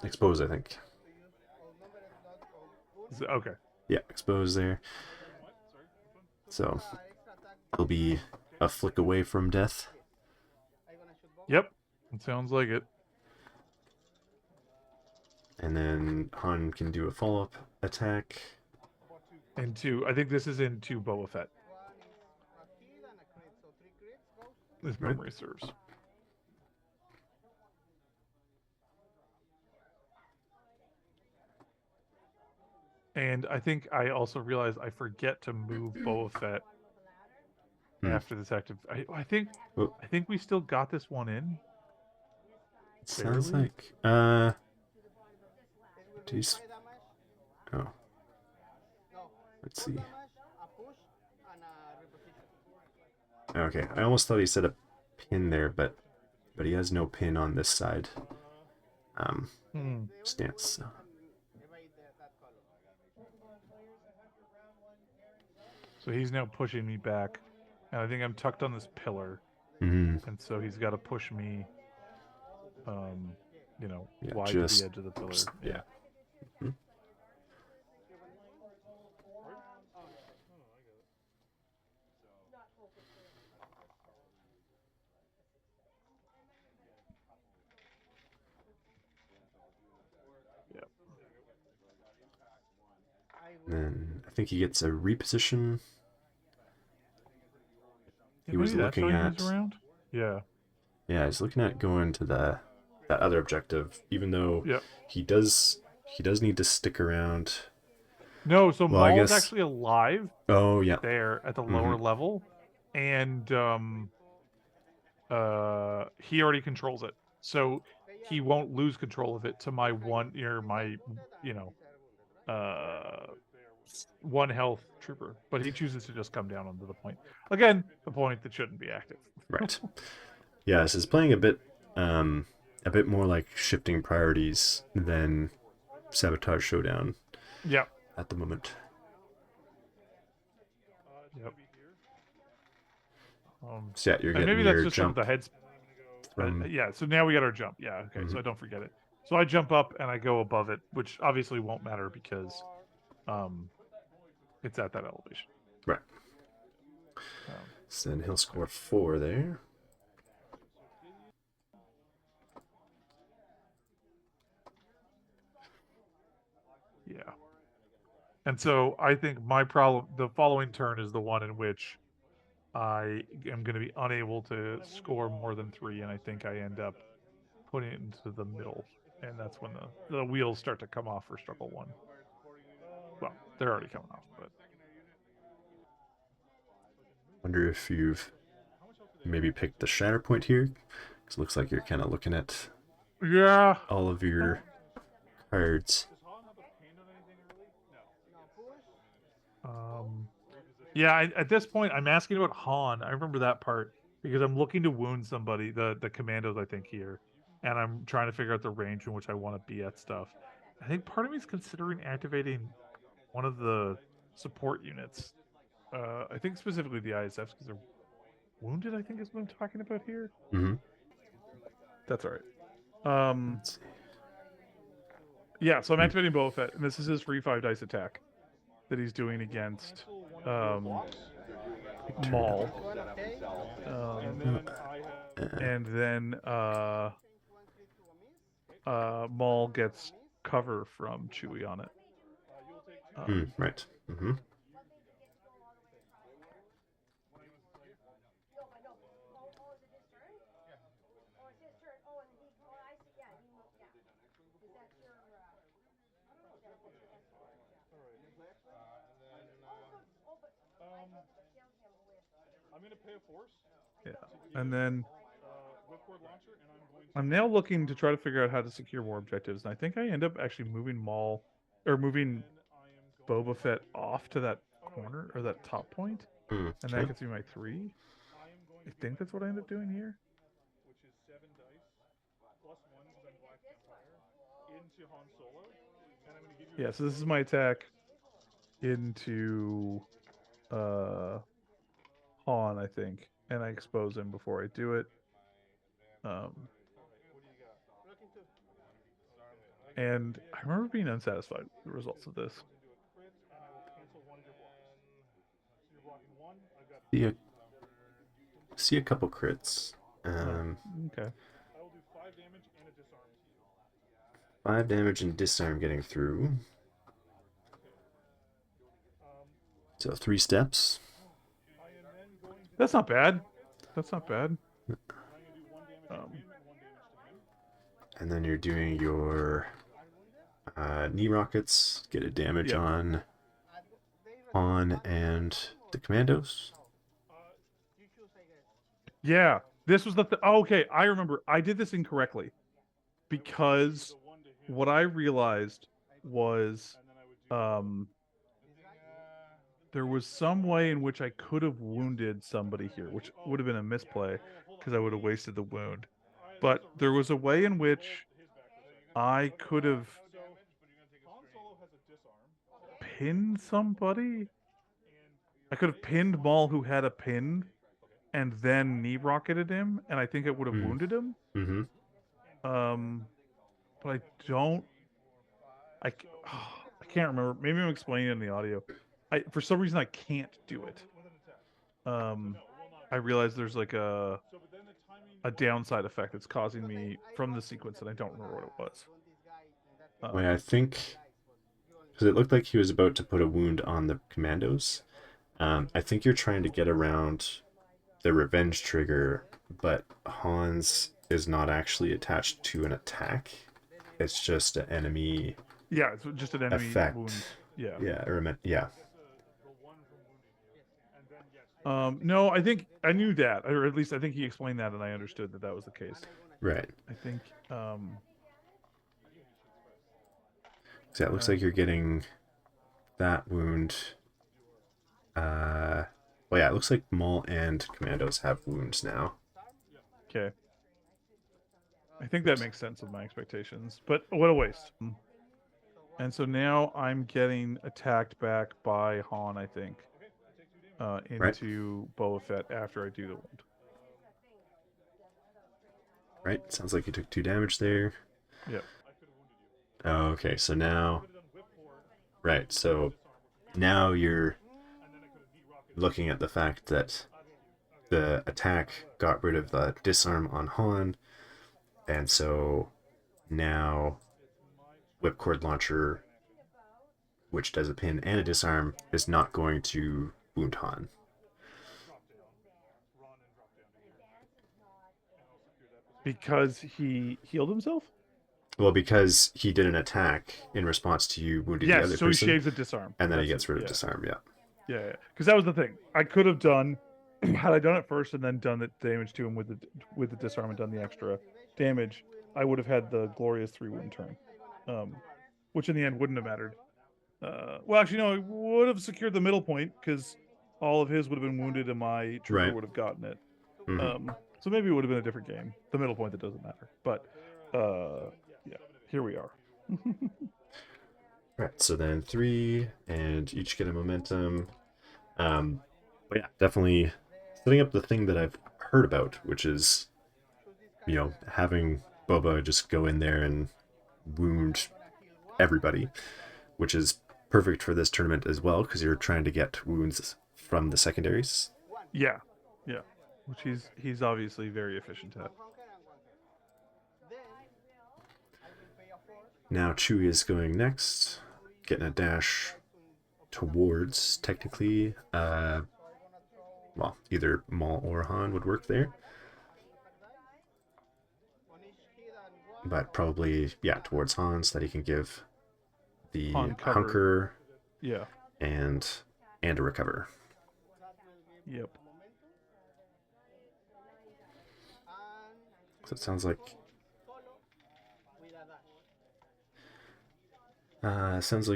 Expose, I think. okay. Yeah, expose there. So he'll be a flick away from death. Yep, it sounds like it. And then Han can do a follow-up attack. Into I think this is into Boba Fett. This Right. memory serves. And I think I also realized I forget to move Boba Fett after this active. Well, I think we still got this one in. it sounds Barely. like geez. Oh, let's see. Okay, I almost thought he said a pin there, but he has no pin on this side. Stance. So. So he's now pushing me back, and I think I'm tucked on this pillar, Mm-hmm. and so he's got to push me, Yeah, wide to the edge of the pillar. Yeah. Mm-hmm. Yep. Then I think he gets a reposition. Yeah, He was maybe that's how looking he at. moves around. Yeah. Yeah, he's looking at going to that other objective, even though Yep. he does need to stick around. No, so Well, I Maul is guess. actually alive Oh yeah. there at the Mm-hmm. lower level, and he already controls it, so he won't lose control of it to my you know uh 1 health trooper, but he chooses to just come down onto the point again, the point that shouldn't be active. Right. Yeah, this is playing a bit more like shifting priorities than Sabotage Showdown Yep. at the moment. Yep. So yeah, you're And maybe getting that's your just some of jump the heads. from. Yeah. So now we got our jump. Yeah. Okay. So I don't forget it. So I jump up and I go above it, which obviously won't matter because it's at that elevation. Right. So then he'll score 4 there. Yeah. And so I think my problem, the following turn is the one in which I am going to be unable to score more than 3, and I think I end up putting it into the middle, and that's when the wheels start to come off for struggle 1. Well, they're already coming off, but Wonder if you've maybe picked the Shatterpoint here, because it looks like you're kind of looking at yeah, all of your cards. yeah. At this point, I'm asking about Han. I remember that part because I'm looking to wound somebody, the commandos, I think here, and I'm trying to figure out the range in which I want to be at stuff. I think part of me is considering activating one of the support units. I think specifically the ISFs because they're wounded. I think is what I'm talking about here. Mm-hmm. That's all right. Let's see. Yeah, so I'm activating Boba Fett, and this is his free 5 dice attack that he's doing against Maul. And then Maul gets cover from Chewie on it. Right. Mm-hmm. Yeah, and then I'm now looking to try to figure out how to secure more objectives, and I think I end up actually moving Maul or moving Boba Fett off to that corner or that top point, and that gets me my 3. I think that's what I end up doing here. Yeah, so this is my attack into Han, I think, and I expose him before I do it. Um, and I remember being unsatisfied with the results of this. See a, see a couple crits. Oh, Um, okay. 5 damage and disarm getting through. So 3 steps. That's not bad. That's not bad. Um, And then you're doing your knee rockets. Get a damage yep. on and the commandos. Yeah, this was the. Oh, okay, I remember. I did this incorrectly because what I realized was, um, there was some way in which I could have wounded somebody here, which would have been a misplay because I would have wasted the wound. But there was a way in which I could have pinned somebody. I could have pinned Maul who had a pin and then knee rocketed him, and I think it would have Mm. wounded him. Mm-hmm. Um, but I don't. I can't remember. Maybe I'm explaining it in the audio. For some reason I can't do it. Um, I realize there's like a downside effect that's causing me from the sequence, and I don't remember what it was. Wait, I think because it looked like he was about to put a wound on the commandos. I think you're trying to get around the revenge trigger, but Hans is not actually attached to an attack. It's just an enemy Yeah, it's just an enemy wound. effect. Yeah. Yeah. No, I think I knew that, or at least I think he explained that, and I understood that that was the case. Right. I think. So it looks like you're getting that wound. Well, yeah, it looks like Maul and Commandos have wounds now. Okay. I think that makes sense with my expectations, but what a waste. And so now I'm getting attacked back by Han, I think, Right. into Boba Fett after I do the wound. Right. Sounds like you took 2 damage there. Yep. Okay, so now. Right, so now you're looking at the fact that the attack got rid of the disarm on Han, and so now Whipcord Launcher, which does a pin and a disarm, is not going to wound Han. Because he healed himself? Well, because he did an attack in response to you wounding the Yes, other so he person, shaves a disarm. and then he That's gets rid of yeah. disarm, yeah. Yeah, because that was the thing. I could have done had I done it first and then done the damage to him with the disarm and done the extra damage, I would have had the glorious 3 wound turn, which in the end wouldn't have mattered. Well, actually, no, it would have secured the middle point because all of his would have been wounded and my trooper Right. would have gotten it. Mm-hmm. So maybe it would have been a different game. The middle point that doesn't matter, but yeah, here we are. Right, so then 3, and each get a momentum. But yeah, definitely setting up the thing that I've heard about, which is, having Boba just go in there and wound everybody, which is perfect for this tournament as well, because you're trying to get wounds from the secondaries. Yeah, yeah, which he's obviously very efficient at. Now Chewie is going next, getting a dash towards, technically, well, either Maul or Han would work there. But probably, yeah, towards Han so that he can give the Han cover. hunker Yeah. and a recover. Yep. So it sounds like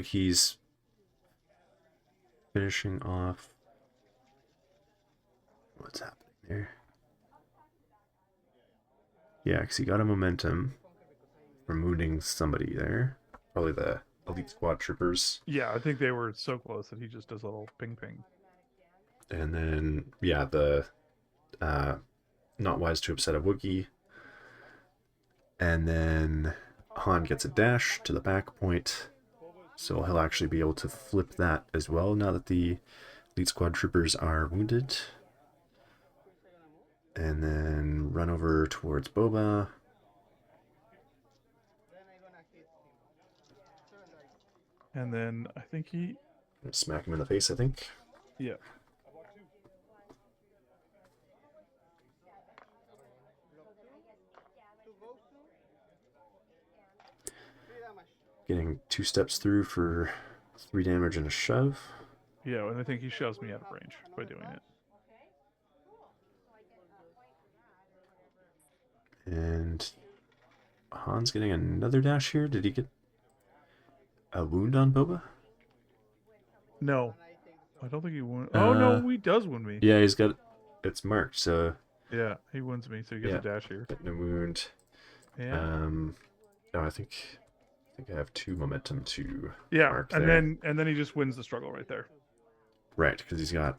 he's finishing off. What's happening there? Yeah, because he got a momentum from wounding somebody there. Probably the elite squad troopers. Yeah, I think they were so close that he just does a little ping ping. And then, yeah, the uh, not wise to upset a Wookiee. And then Han gets a dash to the back point. So he'll actually be able to flip that as well now that the elite squad troopers are wounded. And then run over towards Boba. And then I think he, Smack him in the face, I think. yeah. Getting 2 steps through for 3 damage and a shove. Yeah, and I think he shoves me out of range by doing it. And Han's getting another dash here. Did he get a wound on Boba? No, I don't think he wound. Oh no, he does wound me. Yeah, he's got it's marked, so Yeah, he wounds me, so he gets yeah, a dash here. getting a wound. Yeah. Oh, I think I have 2 momentum to Yeah, mark and there. then he just wins the struggle right there. Right, because he's got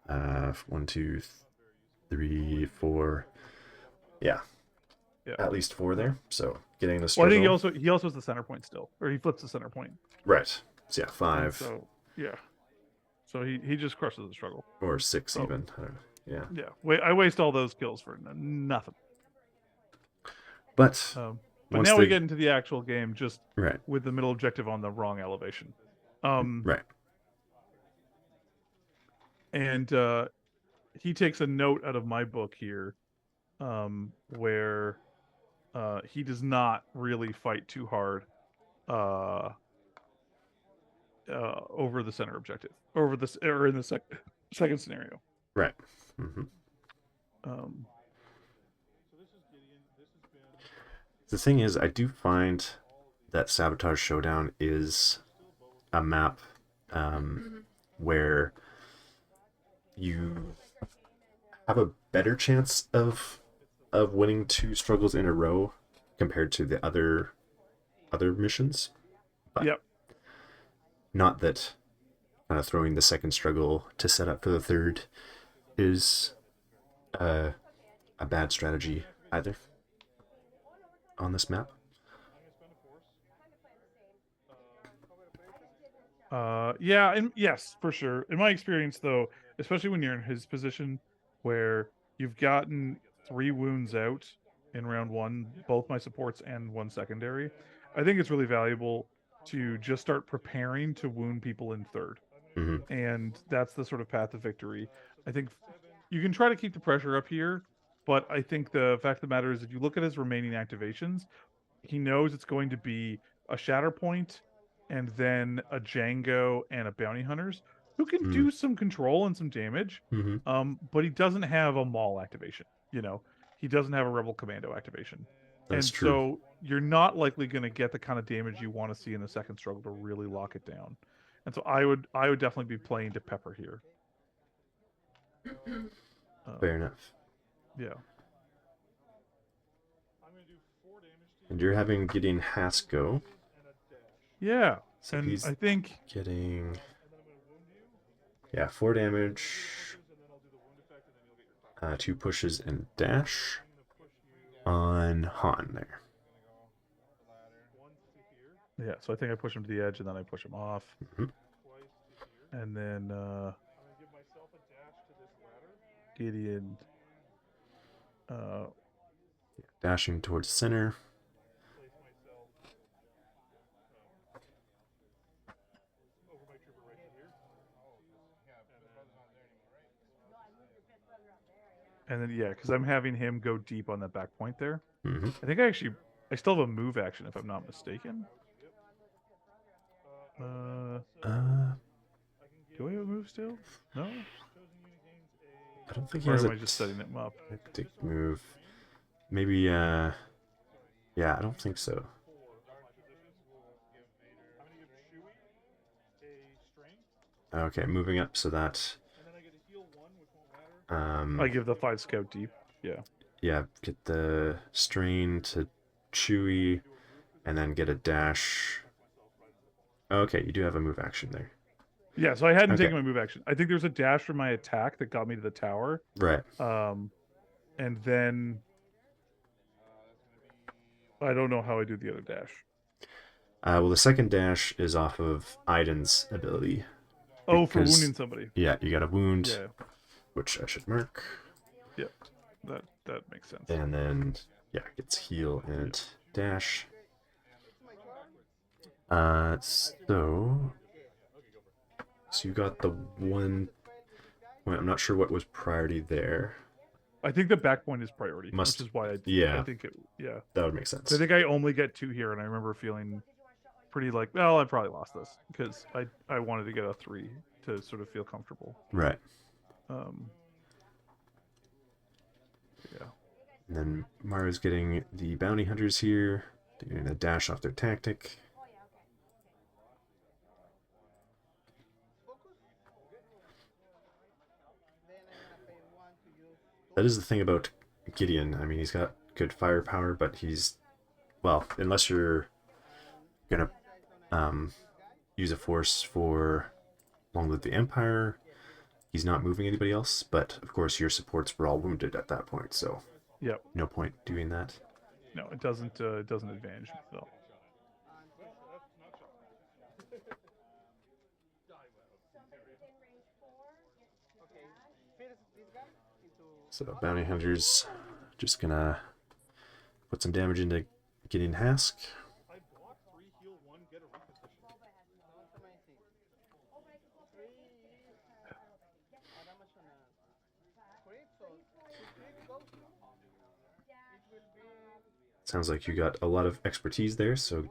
1, 2, 3, 4. Yeah. Yeah. At least 4 there. So getting the Well, I struggle. think he also has the center point still, or he flips the center point. Right. So yeah, And 5 so yeah, so he just crushes the struggle. or 6 Oh. even. I don't know. Yeah. Yeah, wait, I waste all those kills for nothing. But But now we get into the actual game, just right. with the middle objective on the wrong elevation. Right. And he takes a note out of my book here, where he does not really fight too hard over the center objective, over this or in the second scenario. Right. Mm-hmm. The thing is, I do find that Sabotage Showdown is a map where you have a better chance of winning 2 struggles in a row compared to the other missions. But yep. Not that kind of throwing the second struggle to set up for the third is a bad strategy either on this map. Yeah, and yes, for sure. In my experience, though, especially when you're in his position, where you've gotten 3 wounds out in round 1, both my supports and 1 secondary, I think it's really valuable to just start preparing to wound people in third. Mm-hmm. And that's the sort of path to victory. I think you can try to keep the pressure up here, but I think the fact of the matter is, if you look at his remaining activations, he knows it's going to be a Shatterpoint and then a Django and a Bounty Hunters who can do some control and some damage. Mm-hmm. But he doesn't have a Maul activation. He doesn't have a Rebel Commando activation. That's And true. so you're not likely going to get the kind of damage you want to see in the second struggle to really lock it down. And so I would definitely be playing to Pepper here. Fair enough. Yeah. And you're having Gideon Hasko. Yeah. So and he's I think getting 4 damage, 2 pushes and dash on Han there. Yeah, so I think I push him to the edge and then I push him off. Mm-hmm. And then Gideon dashing towards center. And then because I'm having him go deep on that back point there. Mm-hmm. I think I still have a move action if I'm not mistaken. Do I have a move still? No. I don't think he or has am a I just setting him up? tactic move. Maybe yeah, I don't think so. Okay, moving up so that I give the 5 scout deep. Yeah. Yeah, get the strain to Chewie, and then get a dash Okay, you do have a move action there. Yeah, so I hadn't Okay, taken my move action. I think there's a dash from my attack that got me to the tower. right. Um, and then I don't know how I do the other dash. Well, the second dash is off of Iden's ability Oh, for because, wounding somebody. yeah, you got a wound, Yeah, which I should mark, yeah, that makes sense. and then yeah, gets heal Yeah. and dash. So you got the one. Well, I'm not sure what was priority there. I think the back point is priority, which Must, is why I yeah, think it. Yeah, that would make I sense. think I only get 2 here, and I remember feeling pretty like, well, I probably lost this because I wanted to get a 3 to sort of feel comfortable. Right. Um, yeah. And then Mara's getting the bounty hunters here. They're getting a dash off their tactic. That is the thing about Gideon. I mean, he's got good firepower, but he's, well, unless you're gonna use a force for Long Live the Empire, he's not moving anybody else. But of course, your supports were all wounded at that point, so Yep. no point doing that. No, it doesn't. It doesn't advantage though. So bounty hunters just gonna put some damage into Gideon Hask. Sounds like you got a lot of expertise there, so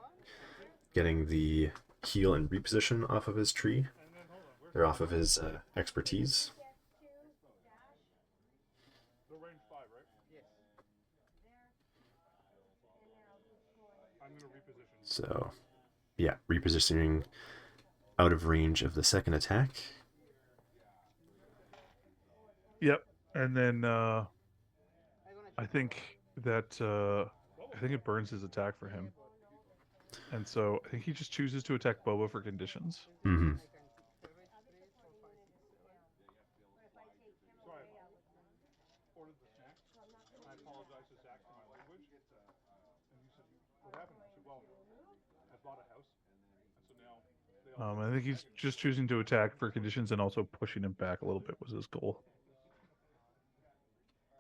getting the heal and reposition off of his tree. They're off of his expertise. So, yeah, repositioning out of range of the second attack. Yep. And then I think that I think it burns his attack for him. And so I think he just chooses to attack Boba for conditions. Mm-hmm. I think he's just choosing to attack for conditions and also pushing him back a little bit was his goal.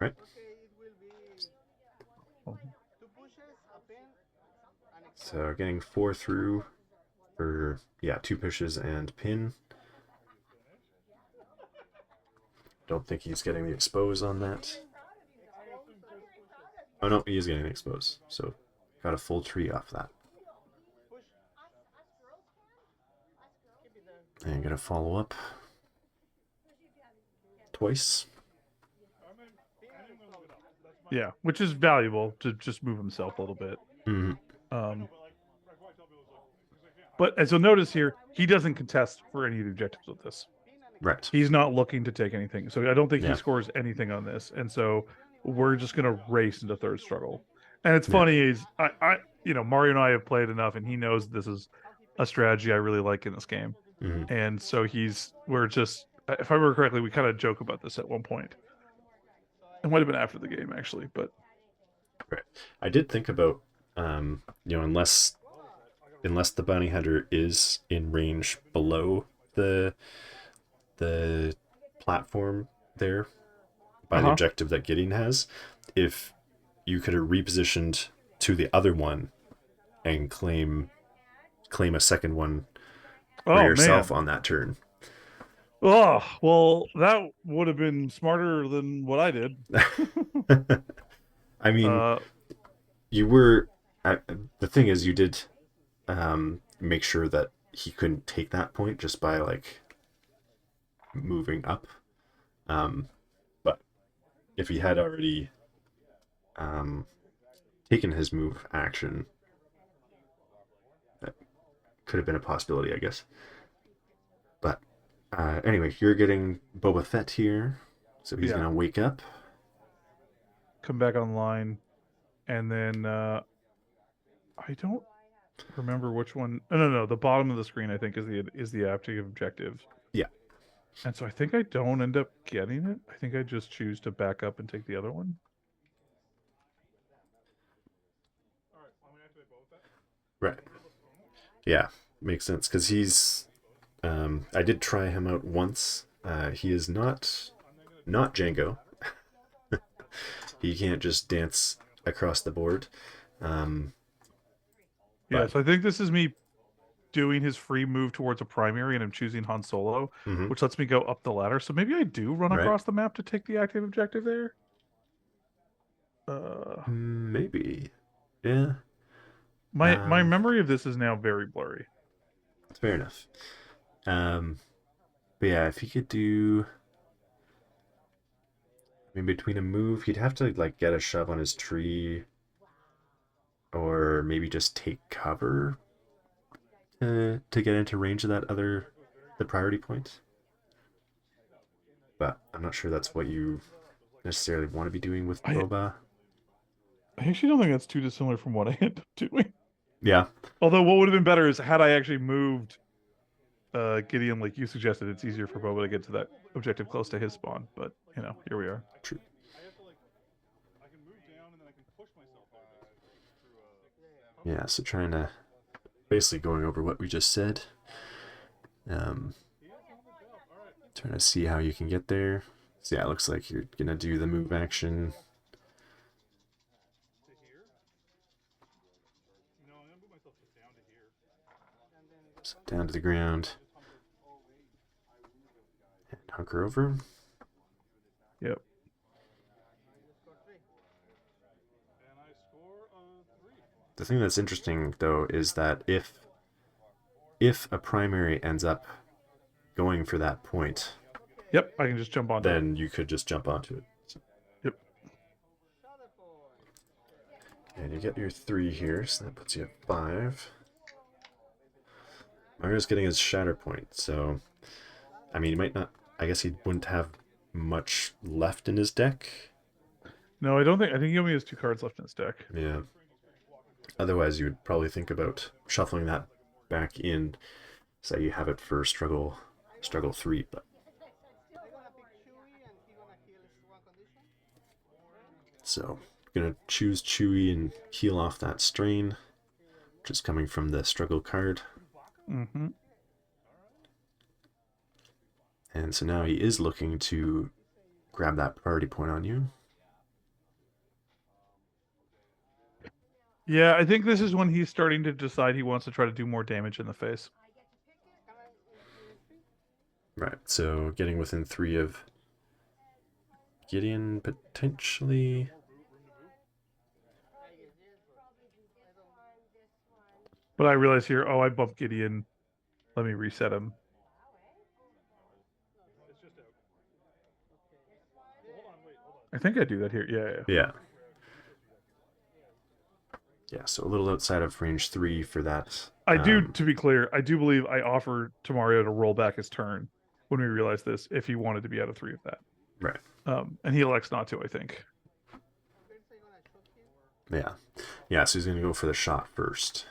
Right. Oh. So getting 4 through for, yeah, 2 pushes and pin. Don't think he's getting the expose on that. Oh no, he is getting the expose. So got a full tree off that. And gonna follow up twice. Yeah, which is valuable to just move himself a little bit. Mm-hmm. But as you'll notice here, he doesn't contest for any of the objectives with this. Right. He's not looking to take anything. So I don't think Yeah. he scores anything on this. And so we're just going to race into third struggle. And it's Yeah. funny is Mario and I have played enough and he knows this is a strategy I really like in this game. Mm-hmm. And so we're just, if I remember correctly, we kind of joke about this at one point. It might have been after the game actually, but right. I did think about, unless the bounty hunter is in range below the platform there by the objective that Gideon has, if you could have repositioned to the other one and claim a second one for yourself on that turn. Oh, well, that would have been smarter than what I did. I mean, you were. The thing is, you did make sure that he couldn't take that point just by like moving up. But if he had already taken his move action, that could have been a possibility, I guess. But anyway, you're getting Boba Fett here, so he's gonna wake up, come back online, and then I don't remember which one. Oh, no, no, the bottom of the screen I think is the active objective. Yeah. And so I think I don't end up getting it. I think I just choose to back up and take the other one. Right. Yeah, makes sense because he's. I did try him out once. He is not Django. He can't just dance across the board. Um, Yeah, but so I think this is me doing his free move towards a primary, and I'm choosing Han Solo, mhm, which lets me go up the ladder. So maybe I do run right, across the map to take the active objective there. Uh, maybe, yeah. my Um, memory of this is now very blurry. fair enough. Um, but yeah, if he could do, in between a move, he'd have to like get a shove on his tree, or maybe just take cover to get into range of the priority point. But I'm not sure that's what you necessarily want to be doing with I Boba. I actually don't think that's too dissimilar from what I end up doing. Yeah, Although what would have been better is had I actually moved Gideon like you suggested. It's easier for Boba to get to that objective close to his spawn. But here we are. true. Yeah, so trying to basically going over what we just said. Um, trying to see how you can get there. So yeah, it looks like you're gonna do the move action. So down to the ground and hunker over. Yep. The thing that's interesting though is that if a primary ends up going for that point, Yep. I can just jump onto it. then you could just jump onto it. Yep. And you get your 3 here, so that puts you at 5. Mario's getting his Shatterpoint, so I mean, he might not. I guess he wouldn't have much left in his deck. No, I don't think. I think he only has 2 cards left in his deck. Yeah. Otherwise, you would probably think about shuffling that back in, so you have it for struggle 3. But so gonna choose Chewy and heal off that strain, which is coming from the struggle card. Mm-hmm. And so now he is looking to grab that priority point on you. Yeah, I think this is when he's starting to decide he wants to try to do more damage in the face. Right, so getting within 3 of Gideon potentially. But I realize here, oh, I bumped Gideon. Let me reset him. I think I do that here. Yeah. Yeah. Yeah, so a little outside of range 3 for that. I do, to be clear, I do believe I offer to Mario to roll back his turn when we realize this, if he wanted to be out of 3 of that. Right. And he elects not to, I think. Yeah. Yeah, so he's going to go for the shot first.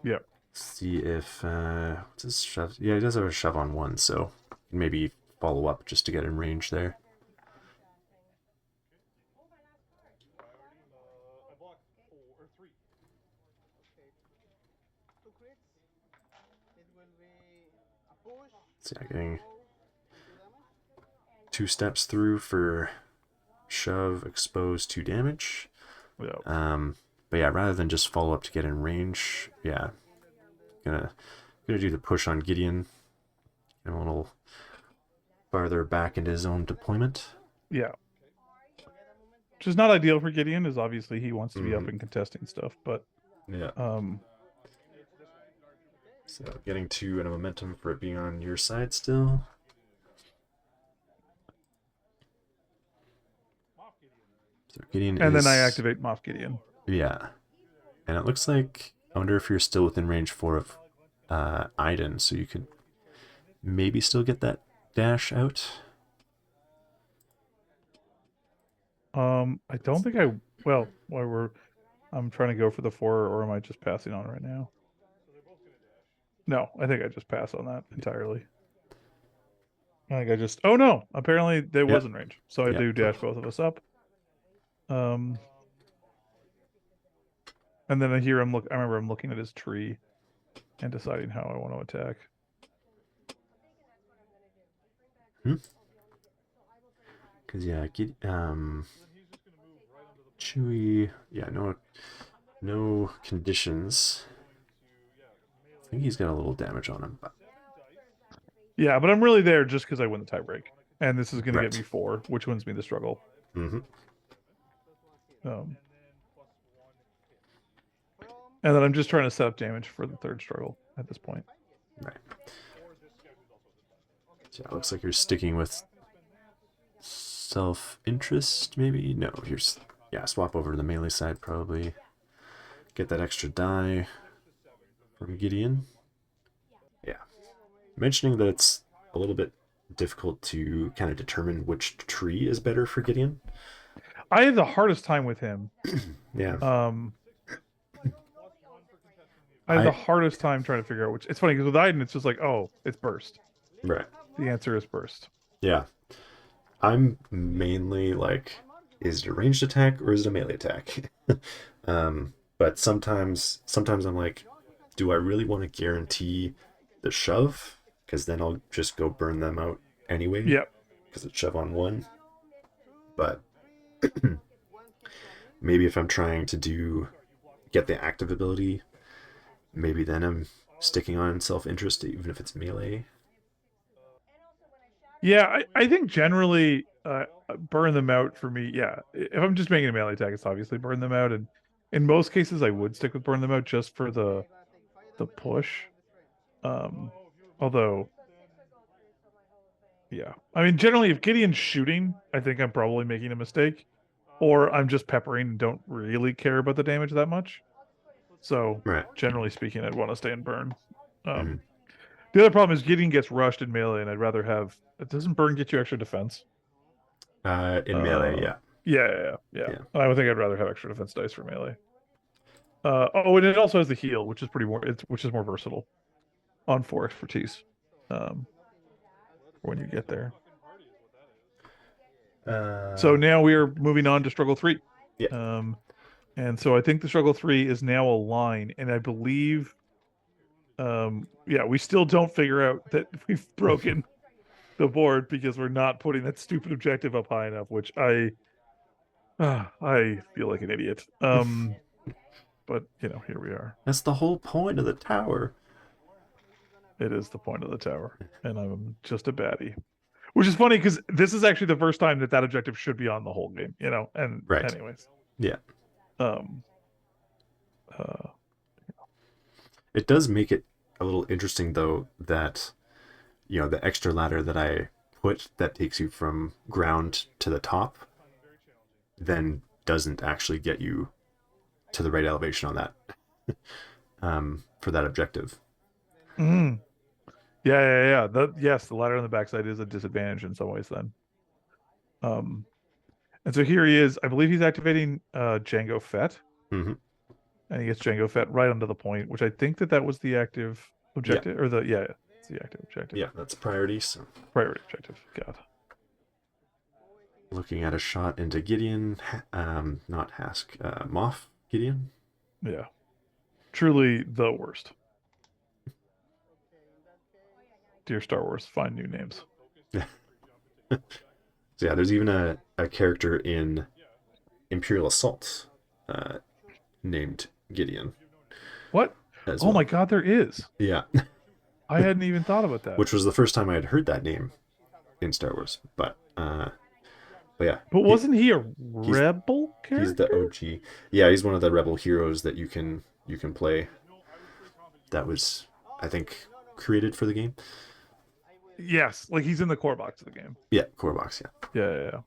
Yep. See if what's his shove? Yeah, he does have a shove on 1, so maybe follow up just to get in range there. So yeah, getting 2 steps through for shove, expose, 2 damage. Yep. But yeah, rather than just follow up to get in range, yeah, gonna do the push on Gideon, and a little farther back into his own deployment. Yeah. Which is not ideal for Gideon, as obviously he wants to be up and contesting stuff, but Yeah. So getting 2 and a momentum for it being on your side still. So Gideon and is, then I activate Moff Gideon. Yeah. And it looks like, I wonder if you're still within range 4 of Iden, so you could maybe still get that dash out. I don't think I. Well, while we're I'm trying to go for the 4, or am I just passing on right now? No, I think I just pass on that entirely. I think I just. Oh no! Apparently they was Yep. in range, so I Yep. do dash both of us up. Um, and then here I'm look. I remember I'm looking at his tree and deciding how I want to attack. Because Chewy. Yeah, no conditions. I think he's got a little damage on him, but Yeah, but I'm really there just because I win the tiebreak, and this is going to get me right. 4, which wins me the struggle. Mm-hmm. Um, and then I'm just trying to set up damage for the 3rd struggle at this point. Right. So yeah, it looks like you're sticking with self-interest, maybe? No, here's yeah, swap over to the melee side probably. Get that extra die from Gideon. Yeah. Mentioning that it's a little bit difficult to kind of determine which tree is better for Gideon. I have the hardest time with him. Yeah. Um, I have the I hardest time trying to figure out which. It's funny because with Iden, it's just like, oh, it's burst. right. The answer is burst. Yeah. I'm mainly like, is it a ranged attack or is it a melee attack? But sometimes I'm like, do I really want to guarantee the shove? Because then I'll just go burn them out anyway. Yep. Because it's shove on 1. But maybe if I'm trying to get the active ability, maybe then I'm sticking on self-interest, even if it's melee. Yeah, I think generally burn them out for me. Yeah, if I'm just making a melee attack, it's obviously burn them out, and in most cases I would stick with burn them out just for the push. Um, although, yeah, I mean generally if Gideon's shooting, I think I'm probably making a mistake, or I'm just peppering and don't really care about the damage that much. So Right. generally speaking, I'd want to stay and burn. Mm-hmm. The other problem is Gideon gets rushed in melee, and I'd rather have. Doesn't burn get you extra defense? In melee, Uh, yeah. yeah. Yeah. I would think I'd rather have extra defense dice for melee. Oh, and it also has the heal, which is which is more versatile on 4 expertise. Um, when you get there. So Uh, now we are moving on to struggle 3. yeah. Um, and so I think the struggle 3 is now a line, and I believe, yeah, we still don't figure out that we've broken the board because we're not putting that stupid objective up high enough, which I feel like an idiot. But here we are. That's the whole point of the tower. It is the point of the tower, and I'm just a baddie. Which is funny because this is actually the first time that objective should be on the whole game, And Right. anyways, Yeah. um, uh, It does make it a little interesting though that the extra ladder that I put that takes you from ground to the top then doesn't actually get you to the right elevation on that for that objective. mm, yeah. Yes, the ladder on the backside is a disadvantage in some ways. Then, um, and so here he is. I believe he's activating Django Fett, Mm-hmm. and he gets Django Fett right onto the point, which I think that was the active Yeah. objective, or it's the active objective. Yeah, that's priority. So Priority objective. God. looking at a shot into Gideon, not Hask, Moff Gideon. Yeah. Truly the worst. Dear Star Wars, find new names. So yeah, there's even a character in Imperial Assault named Gideon What? as Oh well. my God, there is. Yeah. I hadn't even thought about that. Which was the first time I had heard that name in Star Wars. But yeah. But wasn't he a rebel character? He's the OG. Yeah, he's one of the rebel heroes that you can play. That was, I think, created for the game. Yes, like he's in the core box of the game. Yeah, core box. Yeah.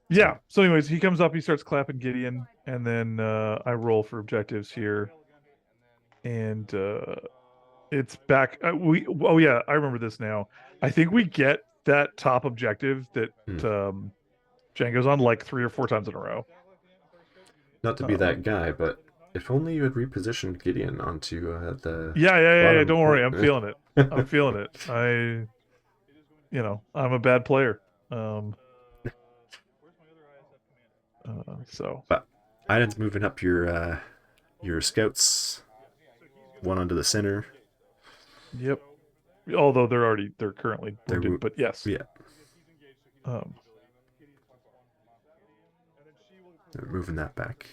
Yeah. So, anyways, he comes up, he starts clapping Gideon, and then I roll for objectives here, and it's back. Oh yeah, I remember this now. I think we get that top objective that Django's on like 3 or 4 times in a row. Not to be Um, that guy, but if only you had repositioned Gideon onto the yeah. bottom Don't worry, point. I'm feeling it. I'm feeling it. I'm a bad player. Um, so But Iden's moving up your scouts, one onto the center. yep. Although they're currently wounded, but yes. Yeah, Um, they're moving that back.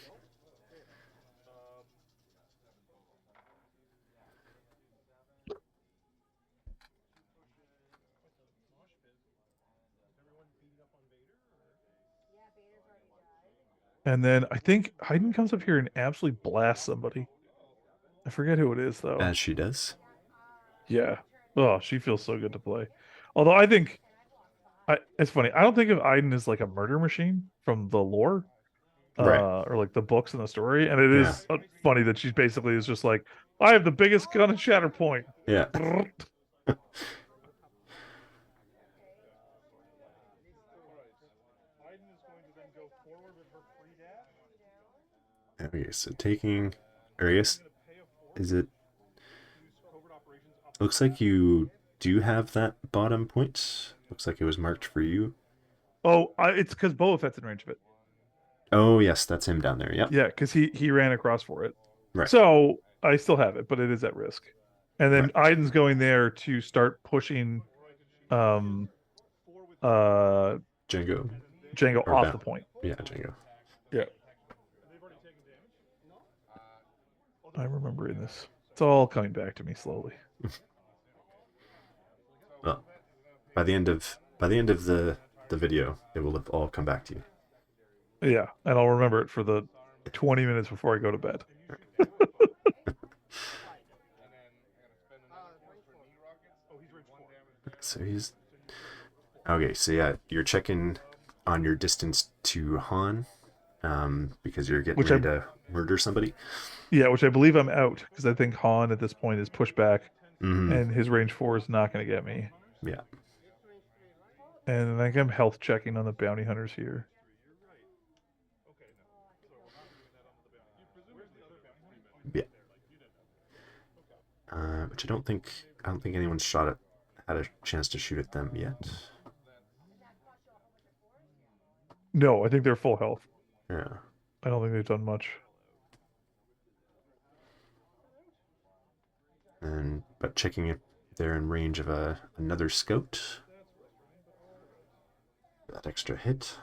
and then I think Hayden comes up here and absolutely blasts somebody. I forget who it is though. As she does. Yeah. Oh, she feels so good to play. Although I think it's funny. I don't think of Iden as like a murder machine from the lore, Right. or like the books and the story. And it Yeah. is funny that she's basically is just like, I have the biggest gun in Shatterpoint. Yeah. Okay, so taking, or I guess, is it? Looks like you do have that bottom point. Looks like it was marked for you. Oh, it's because Boba Fett's in range of it. Oh yes, that's him down there. Yep. Yeah, because he ran across for it. Right. So I still have it, but it is at risk. And then Right. Iden's going there to start pushing um uh Django Django or off the Bound. point. Yeah, Django. Yeah. I'm remembering this. It's all coming back to me slowly. Well, by the end of the video, it will have all come back to you. Yeah, and I'll remember it for the 20 minutes before I go to bed. So he's okay. So yeah, you're checking on your distance to Han, because you're getting Which I ready to murder somebody. which I believe I'm out because I think Han at this point is pushed back Mm-hmm. and his range 4 is not going to get me. Yeah. And I think I'm health checking on the bounty hunters here. Yeah. Which I don't think anyone's had a chance to shoot at them yet. No, I think they're full health. Yeah. I don't think they've done much. And but checking if they're in range of another scout. That extra hit.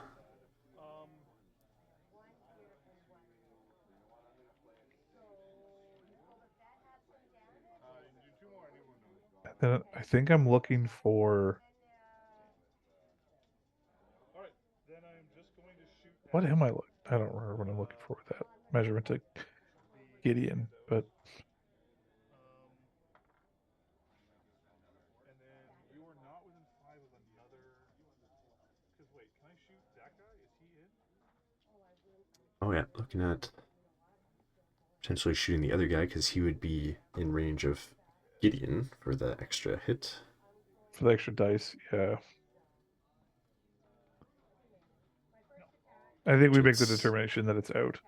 Then I think I'm looking for what am I looking? I don't remember what I'm looking for with that measurement to Gideon, but Oh yeah, looking at potentially shooting the other guy because he would be in range of Gideon for the extra hit. for the extra dice, yeah. I think we make the It's determination that it's out.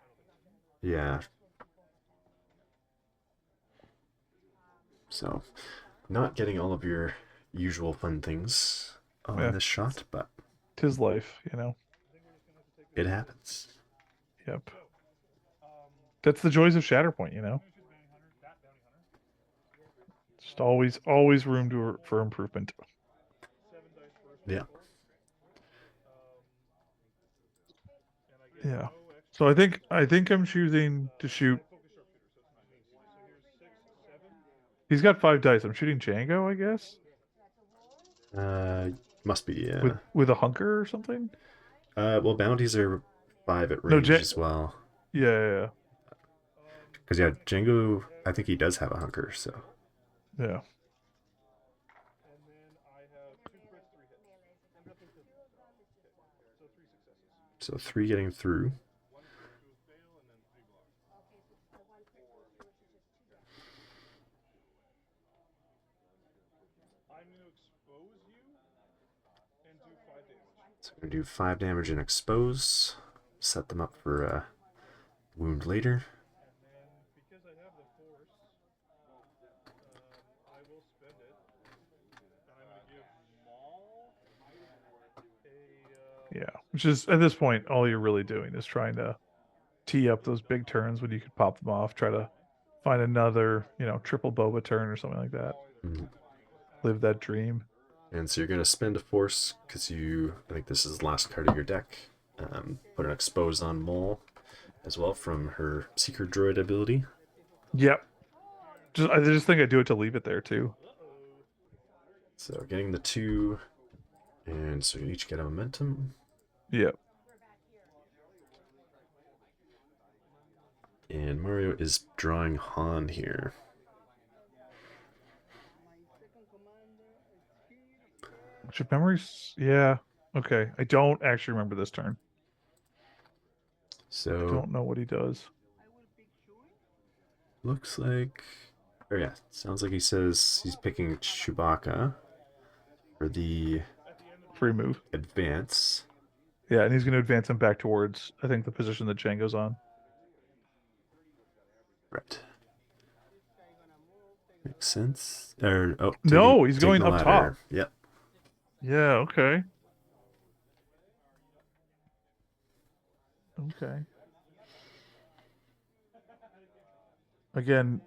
yeah. So not getting all of your usual fun things on Yeah, this shot, but 'tis life. it happens. Yep. That's the joys of Shatterpoint. Just always room for improvement. Yeah. Yeah. So I think I'm choosing to shoot. He's got 5 dice. I'm shooting Django, I guess, Uh, must be with yeah. with a hunker or something. Well, bounties are 5 at No, range as well. yeah. Because yeah, Django, I think he does have a hunker. So Yeah. so 3 getting through. So I'm going to do 5 damage and expose. Set them up for a wound later. And then because I have the force, I will spend it. And I'm going to give Maul a. Yeah, which is at this point all you're really doing is trying to tee up those big turns when you could pop them off. Try to find another, triple boba turn or something like that. Mhm. Live that dream. And so you're going to spend a force because I think this is the last card of your deck. Put an expose on Maul as well from her Seeker Droid ability. Yep. I just think I do it to leave it there too. So getting the 2, and so you each get a momentum. Yep. And Mario is drawing Han here. Should memories? Yeah. Okay. I don't actually remember this turn. I So don't know what he does. looks like, or yeah, sounds like he says he's picking Chewbacca for the Free move. advance. Yeah, and he's going to advance him back towards, I think, the position that Django's on. Right. Makes sense. Or No, he's taking going the up ladder. top. Yep. Yeah, okay. Okay. Again,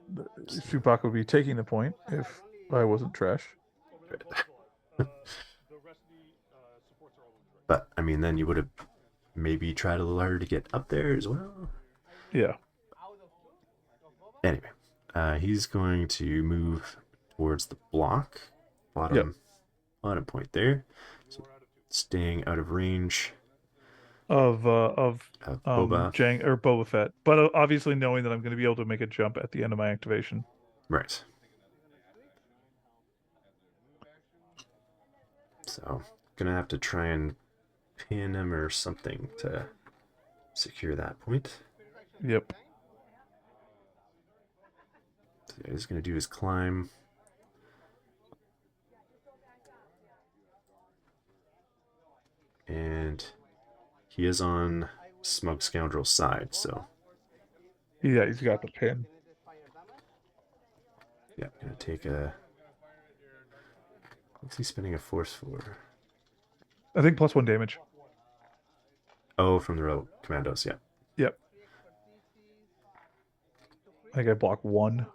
Chewbacca would be taking the point if I wasn't trash. But I mean, then you would have maybe tried a little harder to get up there as well. Yeah. Anyway, he's going to move towards the block, bottom point there, so staying out of range Of Boba. Boba Fett, but obviously knowing that I'm going to be able to make a jump at the end of my activation. Right. So gonna have to try and pin him or something to secure that point. Yep. So he's gonna do his climb. And he is on Smug Scoundrel's side, so Yeah, he's got the pin. yeah, gonna take a. What's he spending a force for? I think +1 damage. Oh, from the Royal Commandos, yeah. Yep. I think I block 1.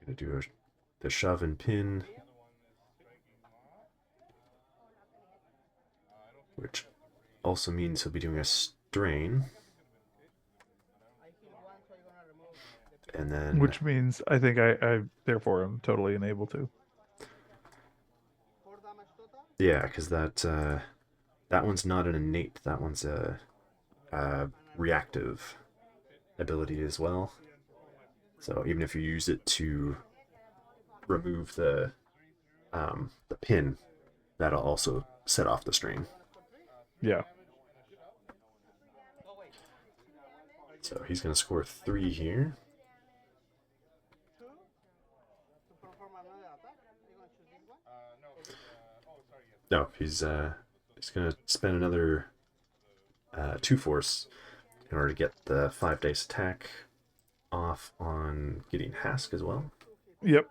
Gonna do the shove and pin, which also means he'll be doing a strain. And then, which means I think I therefore am totally unable to. Yeah, because that one's not an innate. That one's a reactive ability as well. So even if you use it to remove the pin, that'll also set off the strain. Yeah. So he's going to score 3 here. No, he's going to spend another 2 force in order to get the 5 dice attack off on Gideon Hask as well. Yep.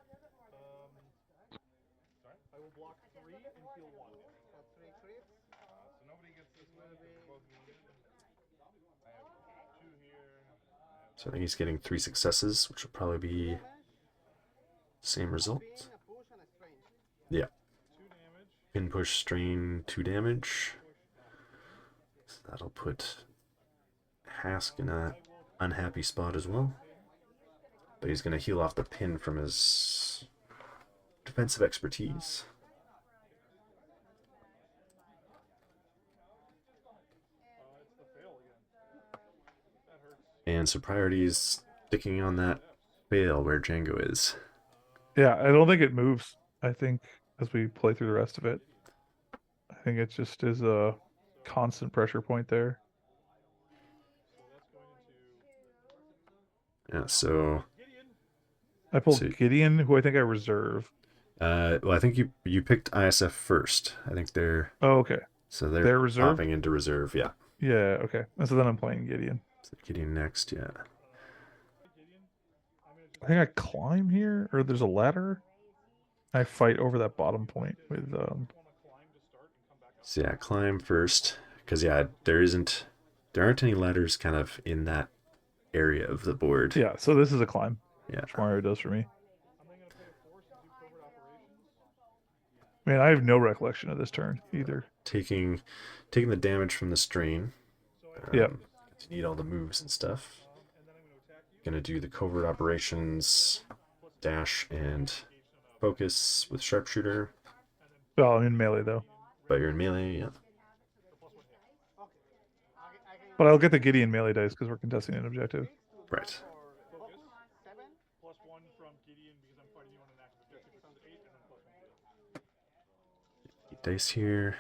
So I think he's getting 3 successes, which will probably be same result. Yeah. Pin push strain 2 damage. So that'll put Hask in a unhappy spot as well. But he's going to heal off the pin from his defensive expertise. And so priority is sticking on that fail where Django is. Yeah, I don't think it moves. I think as we play through the rest of it, I think it just is a constant pressure point there. Yeah, so I so pulled Gideon, who I think I reserve. well, I think you picked ISF first. I think Oh, okay. they're They're reserve? popping into reserve. Yeah. Yeah, okay. And so then I'm playing Gideon. So Gideon next. Yeah. I think I climb here, or there's a ladder. I fight over that bottom point with So yeah, climb first because yeah, there aren't any ladders kind of in that area of the board. yeah, so this is a climb, Yeah. which Mario does for me. Man, I have no recollection of this turn either. Taking taking the damage from the strain. Yeah. You need all the moves and stuff. Gonna do the covert operations, dash and focus with sharpshooter. Well, I'm in melee though. But you're in melee, yeah. But I'll get the Gideon melee dice because we're contesting an objective. Right. Dice here.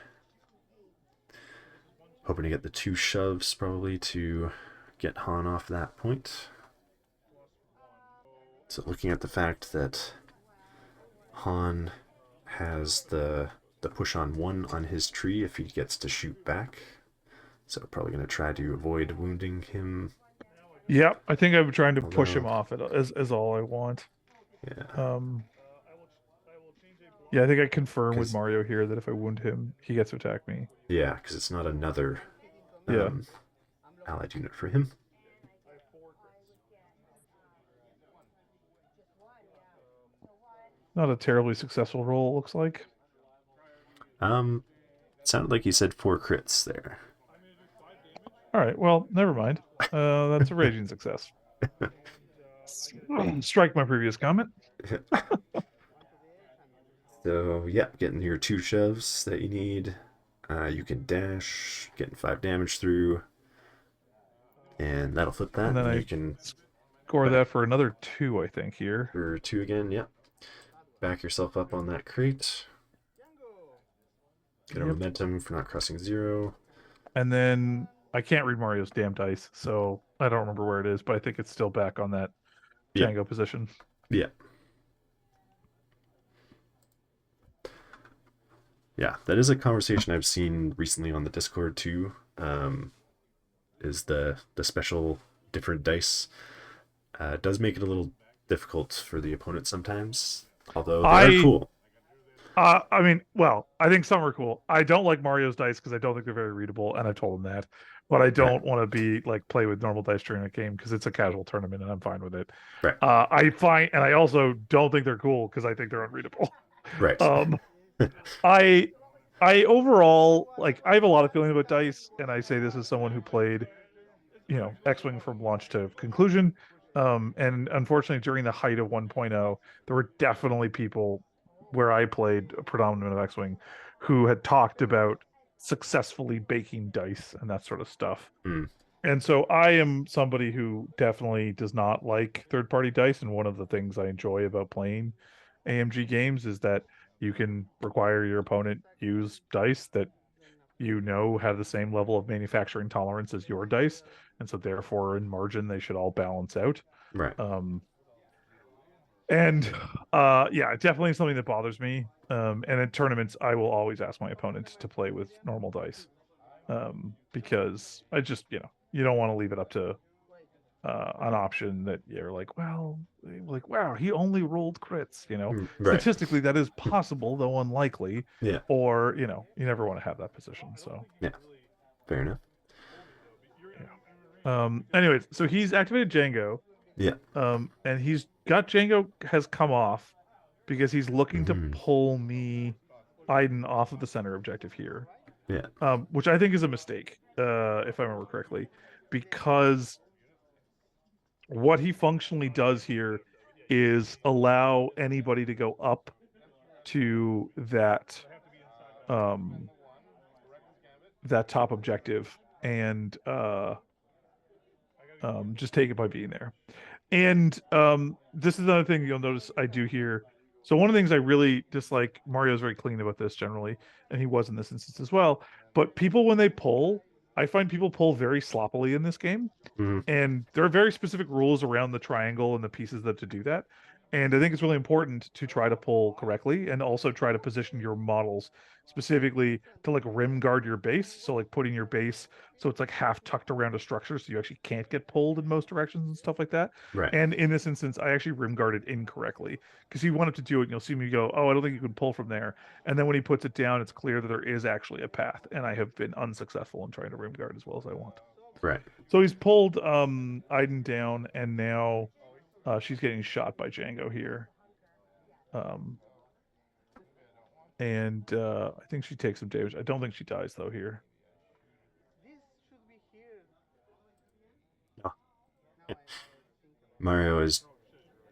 Hoping to get the 2 shoves probably to get Han off that point. So looking at the fact that Han has the push on 1 on his tree if he gets to shoot back. So probably going to try to avoid wounding him. Yeah, I think I'm trying to push him Although, off as all I want. yeah. Yeah, I think I confirm with 'Cause- Mario here that if I wound him, he gets to attack me. yeah, because it's not another Yeah. allied unit for him. Not a terribly successful roll, it looks like. Sounded like you said 4 crits there. All right, well, never mind. That's a raging success. Strike my previous comment. So yeah, getting your 2 shoves that you need. You can dash, getting 5 damage through, and that'll flip that. And then you I can score that for another 2, I think, here. for 2 again. Yep. Back yourself up on that crate. Get a momentum for not crossing 0. And then I can't read Mario's damn dice, so I don't remember where it is, but I think it's still back on that Django position. Yeah. Yeah, that is a conversation I've seen recently on the Discord too. Is the special different dice does make it a little difficult for the opponent sometimes, although they are cool. I mean, well, I think some are cool. I don't like Mario's dice because I don't think they're very readable, and I've told him that. But I don't want to be like play with normal dice during a game because it's a casual tournament, and I'm fine with it. Right. I also don't think they're cool because I think they're unreadable. Right. I overall like I have a lot of feeling about dice, and I say this as someone who played, X-Wing from launch to conclusion. And unfortunately, during the height of 1.0, there were definitely people where I played a predominant of X-Wing who had talked about successfully baking dice and that sort of stuff. Mm. And so I am somebody who definitely does not like third-party dice. And one of the things I enjoy about playing AMG games is that you can require your opponent use dice that have the same level of manufacturing tolerance as your dice, and so therefore in margin they should all balance out. Right. Yeah, definitely something that bothers me. And in tournaments, I will always ask my opponent to play with normal dice, because I just you don't want to leave it up to an option that you're like, well, like wow, he only rolled crits. Right. Statistically that is possible, though unlikely. Yeah. Or you never want to have that position. So yeah, fair enough. Yeah. Anyways, so he's activated Django. Yeah. And he's got Django has come off because he's looking to pull me Iden off of the center objective here. Yeah. Which I think is a mistake, if I remember correctly, because what he functionally does here is allow anybody to go up to that that top objective and just take it by being there. And this is another thing you'll notice I do here. So one of the things I really dislike, Mario's very clean about this generally, and he was in this instance as well. But people, when they pull, I find people pull very sloppily in this game. Mm-hmm. And there are very specific rules around the triangle and the pieces that to do that. And I think it's really important to try to pull correctly and also try to position your models specifically to like rim guard your base. So like putting your base so it's like half tucked around a structure so you actually can't get pulled in most directions and stuff like that. Right. And in this instance, I actually rim guarded incorrectly because he wanted to do it and you'll see me go, oh, I don't think you can pull from there. And then when he puts it down, it's clear that there is actually a path. And I have been unsuccessful in trying to rim guard as well as I want. Right. So he's pulled Iden down, and now she's getting shot by Django here. Um, and I think she takes some damage. I don't think she dies though here. Oh. Mario is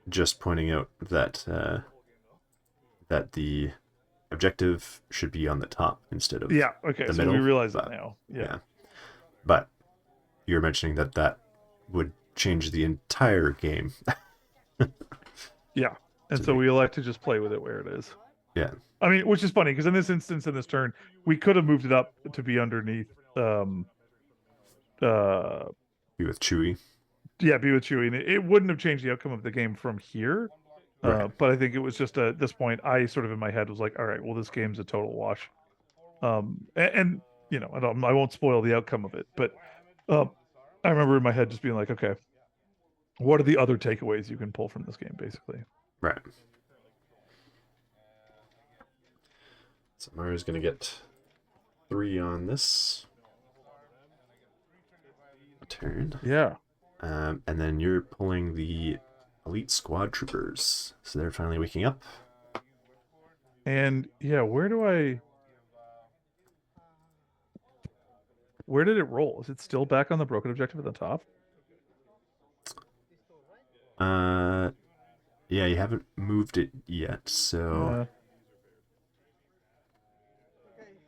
just pointing out that that the objective should be on the top instead of Yeah. Okay. the So middle. we realize but, that now. Yeah. But you're mentioning that that would change the entire game. Yeah. And so we elect to just play with it where it is. Yeah. I mean, which is funny because in this instance, in this turn, we could have moved it up to be underneath. Be with Chewie. Yeah, be with Chewie, and it wouldn't have changed the outcome of the game from here. Right. But I think it was just at this point, I sort of in my head was like, all right, well, this game's a total wash. And you know, I won't spoil the outcome of it, but I remember in my head just being like, okay, what are the other takeaways you can pull from this game, basically? Right. So Mario's gonna get 3 on this turn. Yeah. And then you're pulling the elite squad troopers. So they're finally waking up. And yeah, where did it roll? Is it still back on the broken objective at the top? Yeah, you haven't moved it yet, so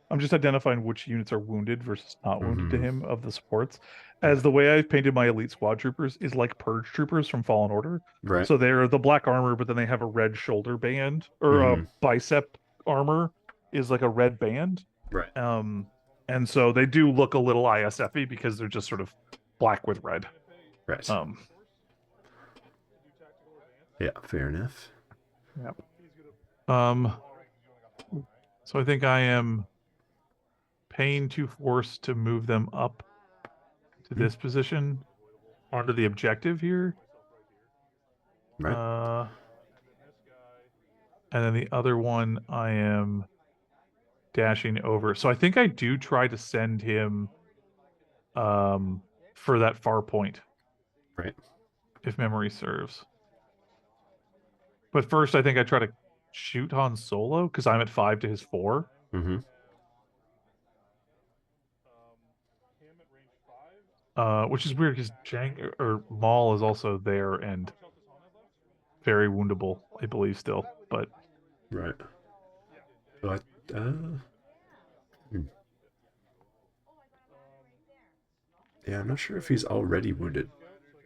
I'm just identifying which units are wounded versus not wounded to him of the supports. As the way I've painted my elite squad troopers is like purge troopers from Fallen Order. right. So they're the black armor, but then they have a red shoulder band or a bicep armor is like a red band. Right. And so they do look a little ISF-y because they're just sort of black with red. Right. Yeah, fair enough. Yeah. So I think I am paying 2 force to move them up to this position onto the objective here. Right. And then the other one I am dashing over. So I think I do try to send him for that far point. Right. If memory serves. But first I think I try to shoot Han Solo because I'm at 5 to his 4. Mm-hmm. Which is weird because Maul is also there and very woundable, I believe, still. But right. But yeah, I'm not sure if he's already wounded.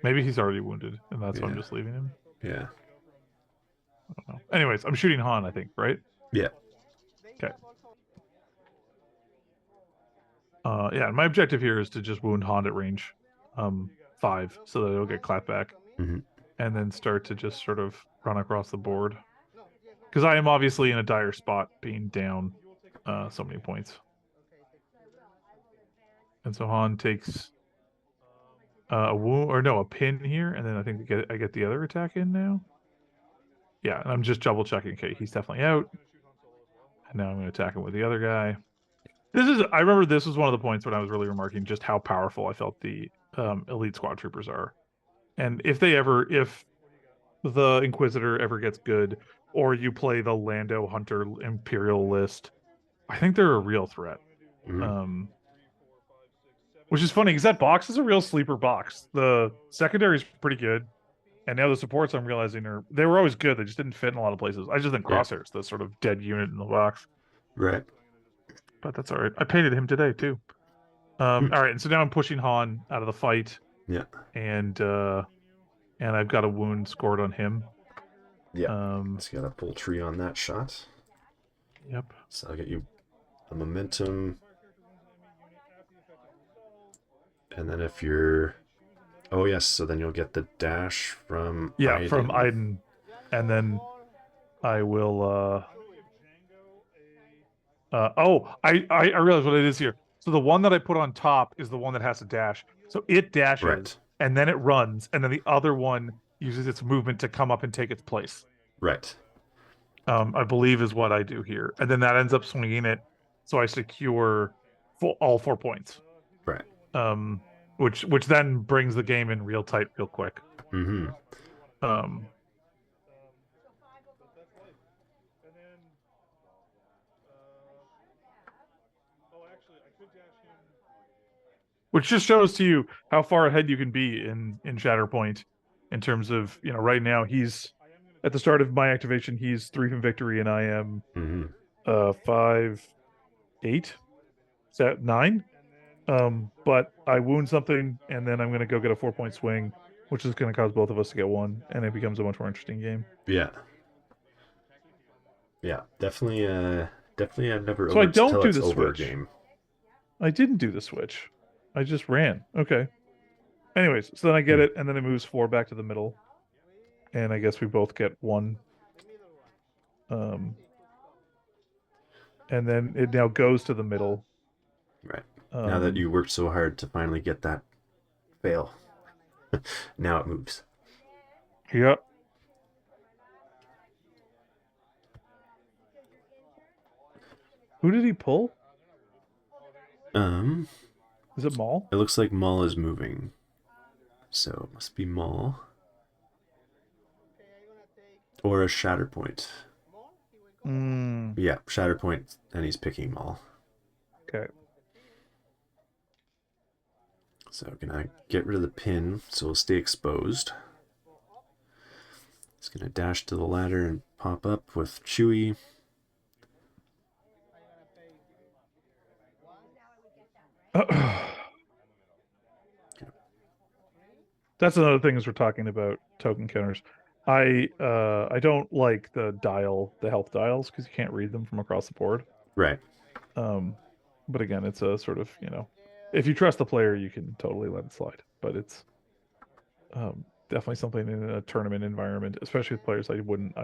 Maybe he's already wounded, and that's why I'm just leaving him. Yeah. I don't know. Anyways, I'm shooting Han, I think, right? Yeah. Okay. Yeah, my objective here is to just wound Han at range 5 so that it'll get clapped back. Mm-hmm. And then start to just sort of run across the board. Because I am obviously in a dire spot being down so many points. And so Han takes a wound, or no, a pin here, and then I think I get the other attack in now. Yeah, and I'm just double checking. Okay, he's definitely out. And now I'm going to attack him with the other guy. I remember this was one of the points when I was really remarking just how powerful I felt the elite squad troopers are. And if the Inquisitor ever gets good, or you play the Lando Hunter Imperial list, I think they're a real threat. Mm-hmm. Which is funny because that box is a real sleeper box. The secondary is pretty good, and now the supports I'm realizing they were always good. They just didn't fit in a lot of places. I just think Crosshair's the sort of dead unit in the box. Right. But that's all right. I painted him today too. All right, and so now I'm pushing Han out of the fight. Yeah. And I've got a wound scored on him. Yeah. Just got a pull tree on that shot. Yep. So I'll get you the momentum. And then if you're, oh yes, so then you'll get the dash from Yeah, from Iden. Iden, and then I will. I realize what it is here. So the one that I put on top is the one that has to dash. So it dashes Right, and then it runs, and then the other one uses its movement to come up and take its place. right, I believe is what I do here, and then that ends up swinging it, so I secure all 4 points. right. Um, which then brings the game in real tight, real quick. Mm-hmm. Um, which just shows to you how far ahead you can be in Shatterpoint in terms of, right now he's at the start of my activation, he's 3 from victory, and I am Mm-hmm. 5, 8, is that 9? But I wound something, and then I'm gonna go get a 4 point swing, which is gonna cause both of us to get one, and it becomes a much more interesting game. Yeah, yeah. Definitely, definitely a never So I over don't till do it's the over switch. game. I didn't do the switch. I just ran. Okay. Anyways, so then I get Hmm. it, and then it moves 4 back to the middle, and I guess we both get one. Um, and then it now goes to the middle. Right. Now that Um, you worked so hard to finally get that fail, now it moves. yeah. Who did he pull? Um, Is it Maul? it looks like Maul is moving, so it must be Maul or a Shatterpoint. Mm, Yeah, Shatterpoint, and he's picking Maul. okay. So gonna get rid of the pin, so we'll stay exposed. It's gonna dash to the ladder and pop up with Chewie. That's another thing as we're talking about token counters. I don't like the health dials because you can't read them from across the board. Right. Um, but again, it's a sort of, if you trust the player, you can totally let it slide. But it's definitely something in a tournament environment, especially with players I wouldn't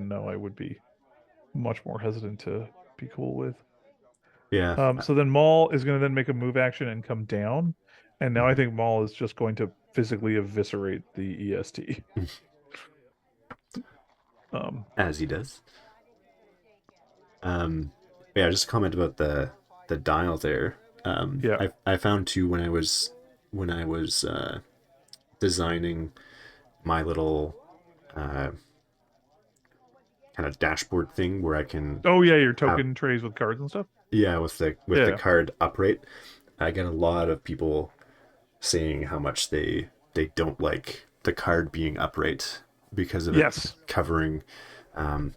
know, I would be much more hesitant to be cool with. Yeah. So then Maul is going to then make a move action and come down, and now I Mhm. think Maul is just going to physically eviscerate the EST. Um, As he does. Um, yeah, just comment about the dial there. yeah. I found too when I was designing my little uh, kind of dashboard thing where I can Oh yeah, your have, token trays with cards and stuff. yeah, with the Yeah. card upright. I get a lot of people saying how much they don't like the card being upright because of it Yes. covering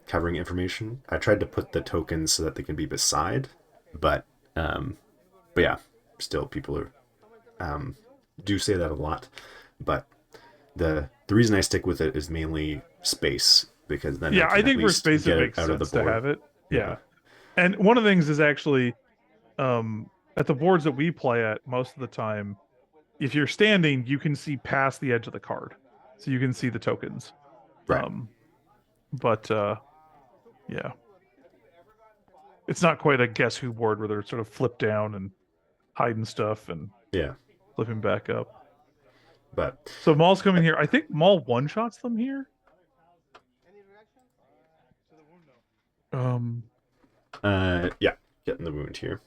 covering information. I tried to put the tokens so that they can be beside, but um, but yeah, still people are do say that a lot. But the reason I stick with it is mainly space because then I Yeah, I can at think for least space it get it makes out of the sense to board. have it. Yeah, Yeah. And one of the things is actually at the boards that we play at most of the time, if you're standing, you can see past the edge of the card. So you can see the tokens. right. Um, but yeah. It's not quite a guess who board where they're sort of flipped down and hiding stuff and Yeah, flipping back up. but So Maul's coming here. I think Maul one shots them here. Um, yeah, getting the wound here.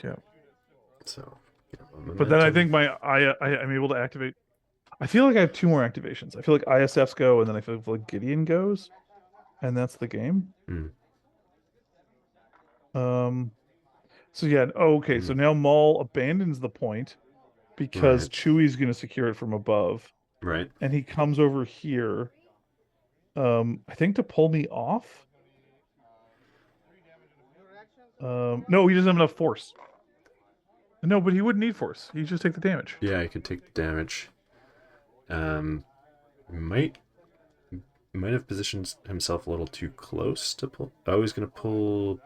yeah. So But then I momentum. think I'm able to activate. I feel like I have 2 more activations. I feel like ISFs go, and then I feel like Gideon goes, and that's the game. Mm, Um, so yeah. Oh, okay. So mm, now Maul abandons the point because right, Chewie's going to secure it from above, right. and he comes over here. I think to pull me off. No, he doesn't have enough force. No, but he wouldn't need force. He just take the damage. Yeah, I could take the damage. Um, might might have positioned himself a little too close to pull. Oh, he's gonna pull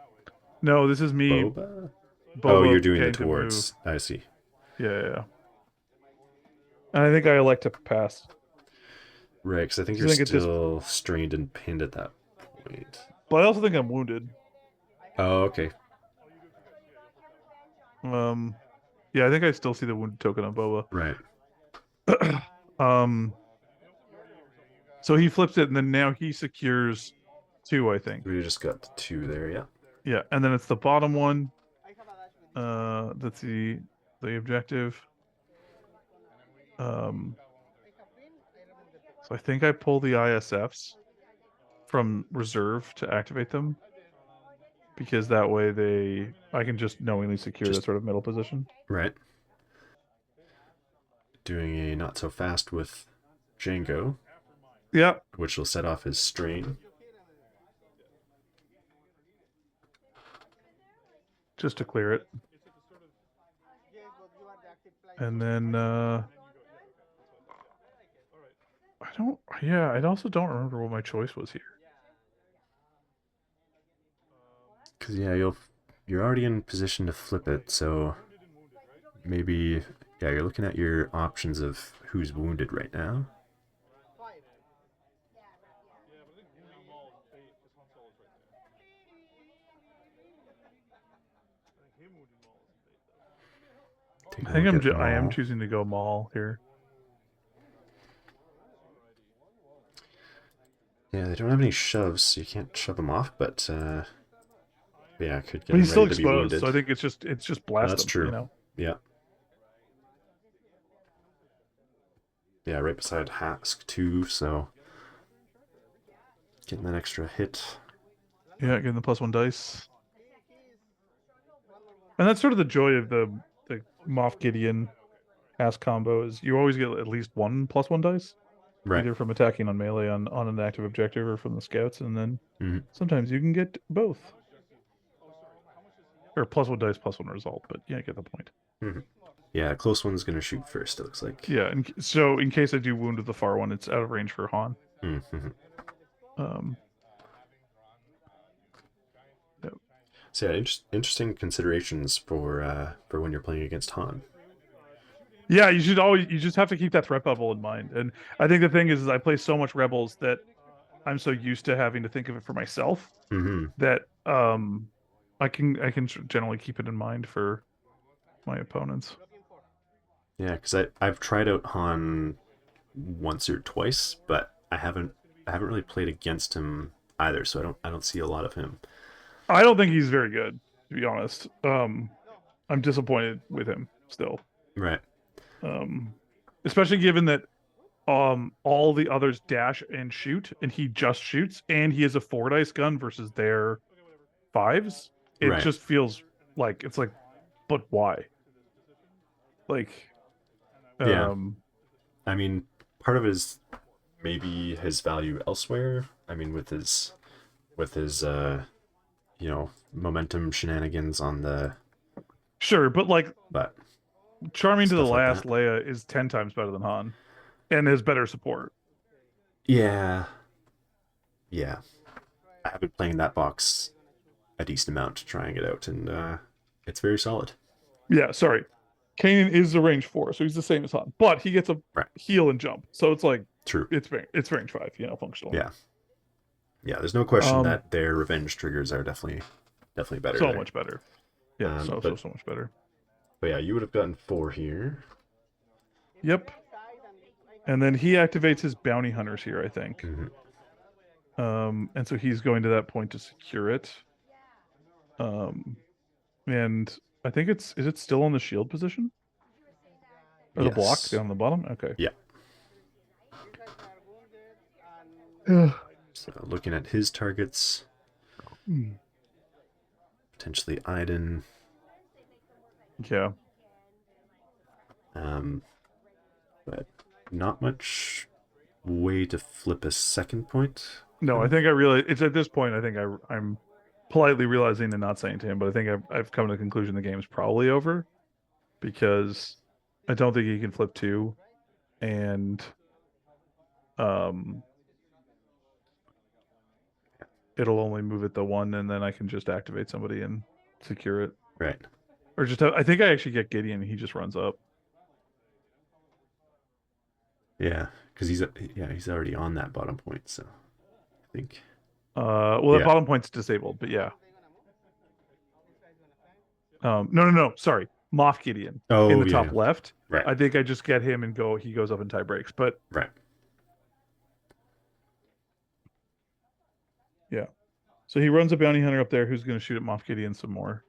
No, this is me, Boba. Oh, you're Boba, doing the getting to move. towards. I see. Yeah. And I think I elect to pass. Right, because I think Because you're I think at this, still strained and pinned at that point. but I also think I'm wounded. Oh, okay. Um, yeah, I think I still see the wounded token on Boba. Right. um, so he flips it, and then now he secures two, I think. We just got the 2 there, yeah. Yeah, and then it's the bottom one. That's the objective. So I think I pull the ISFs from reserve to activate them because that way I can just knowingly secure that Just sort of middle position. right. Doing a not so fast with Django, Yeah, which will set off his strain. just to clear it. And then I also don't remember what my choice was here. Because yeah, you're already in position to flip it, so maybe yeah, you're looking at your options of who's wounded right now. Take I a think look at I am Maul. choosing to go Maul here. Yeah, they don't have any shoves, so you can't shove them off, but yeah, could get But him he's still ready to be exposed, so wounded. I think it's just blast That's him, true. Yeah. Yeah, right beside Hask too, so getting that extra hit. Yeah, getting the +1 dice. And that's sort of the joy of the Moff Gideon Ask combo is you always get at least one +1 dice, Right. either from attacking on melee on an active objective or from the scouts, and then Mm-hmm. sometimes you can get both. Or +1 dice, +1 result, but yeah, I get the point. Mm-hmm. Yeah, close one's gonna shoot first, it looks like. Yeah, and so in case I do wound with the far one, it's out of range for Han. Mm-hmm. Um, yeah. So yeah, interesting considerations for when you're playing against Han. Yeah, you just have to keep that threat bubble in mind. And I think the thing is I play so much Rebels that I'm so used to having to think of it for myself Mm-hmm. that I can generally keep it in mind for my opponents. Yeah, because I've tried out Han once or twice, but I haven't really played against him either, so I don't see a lot of him. I don't think he's very good, to be honest. I'm disappointed with him still. Right. Um, Especially given that all the others dash and shoot, and he just shoots, and he has a 4 dice gun versus their 5s. It Right. just feels like it's like, but why? Like, Yeah. um, I mean, part of it is maybe his value elsewhere. I mean, with his momentum shenanigans on the sure, but like but charming to the stuff like last, that. Leia is 10 times better than Han, and has better support. Yeah. Yeah. I have been playing that box a decent amount, trying it out, and it's very solid. Yeah, sorry. Kanan is a range 4, so he's the same as Han, but he gets a Right. heal and jump, so it's like True. it's range 5, functionally. Yeah. Yeah. There's no question Um, that their revenge triggers are definitely better so there. much better. Yeah, so much better. But yeah, you would have gotten 4 here. Yep. And then he activates his bounty hunters here, I think. Mm-hmm. And so he's going to that point to secure it. And I think is it still on the shield position? Or the block Yes. down on the bottom? Okay. Yeah. Yeah. So looking at his targets, potentially Iden. Yeah. But not much way to flip a second point. No, I think I realize it's at this point. I think I'm politely realizing and not saying to him, but I think I've come to the conclusion the game's probably over because I don't think he can flip 2, and um, it'll only move it the 1, and then I can just activate somebody and secure it, Right. or just I think I actually get Gideon. And he just runs up. Yeah, because he's already on that bottom point, so I think. Well, the Yeah. bottom point's disabled, but yeah. No. Sorry, Moff Gideon in Oh the yeah, top yeah. left. Right. I think I just get him and go. He goes up in tie breaks, but Right. yeah. So he runs a bounty hunter up there who's going to shoot at Moff Gideon some more.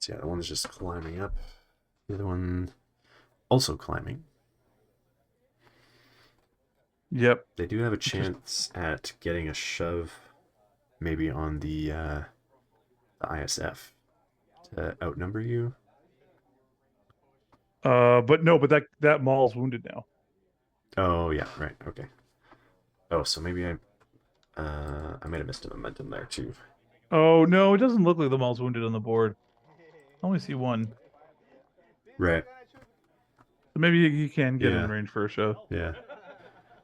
So yeah, the one's just climbing up. The other one also climbing. Yep. They do have a Just chance at getting a shove, maybe on the ISF to outnumber you. but no, but that Maul's wounded now. Oh yeah, right. Okay. Oh, so maybe I might have missed a momentum there too. Oh no, it doesn't look like the Maul's wounded on the board. I only see one. Right. So maybe he can get in Yeah. range for a shove. Yeah.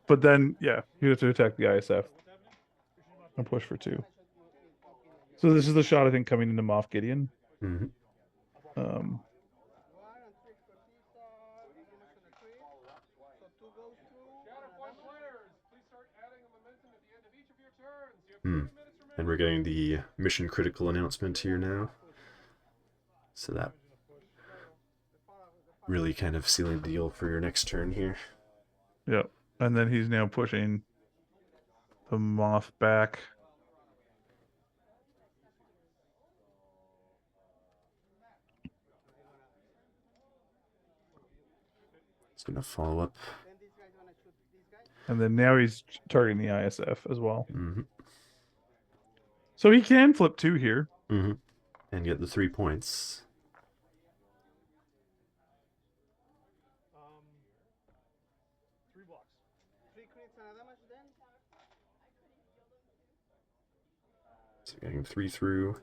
But then, yeah, you have to attack the ISF and push for 2. So this is the shot I think coming into Moff Gideon. Mm-hmm. Um, Hmm. And we're getting the mission critical announcement here now. So that really kind of sealing the deal for your next turn here. Yep. And then he's now pushing the Moff back. It's going to follow up. And then now he's targeting the ISF as well. Mm-hmm. So he can flip 2 here. Mm-hmm. And get the 3 points. So you're getting 3 through.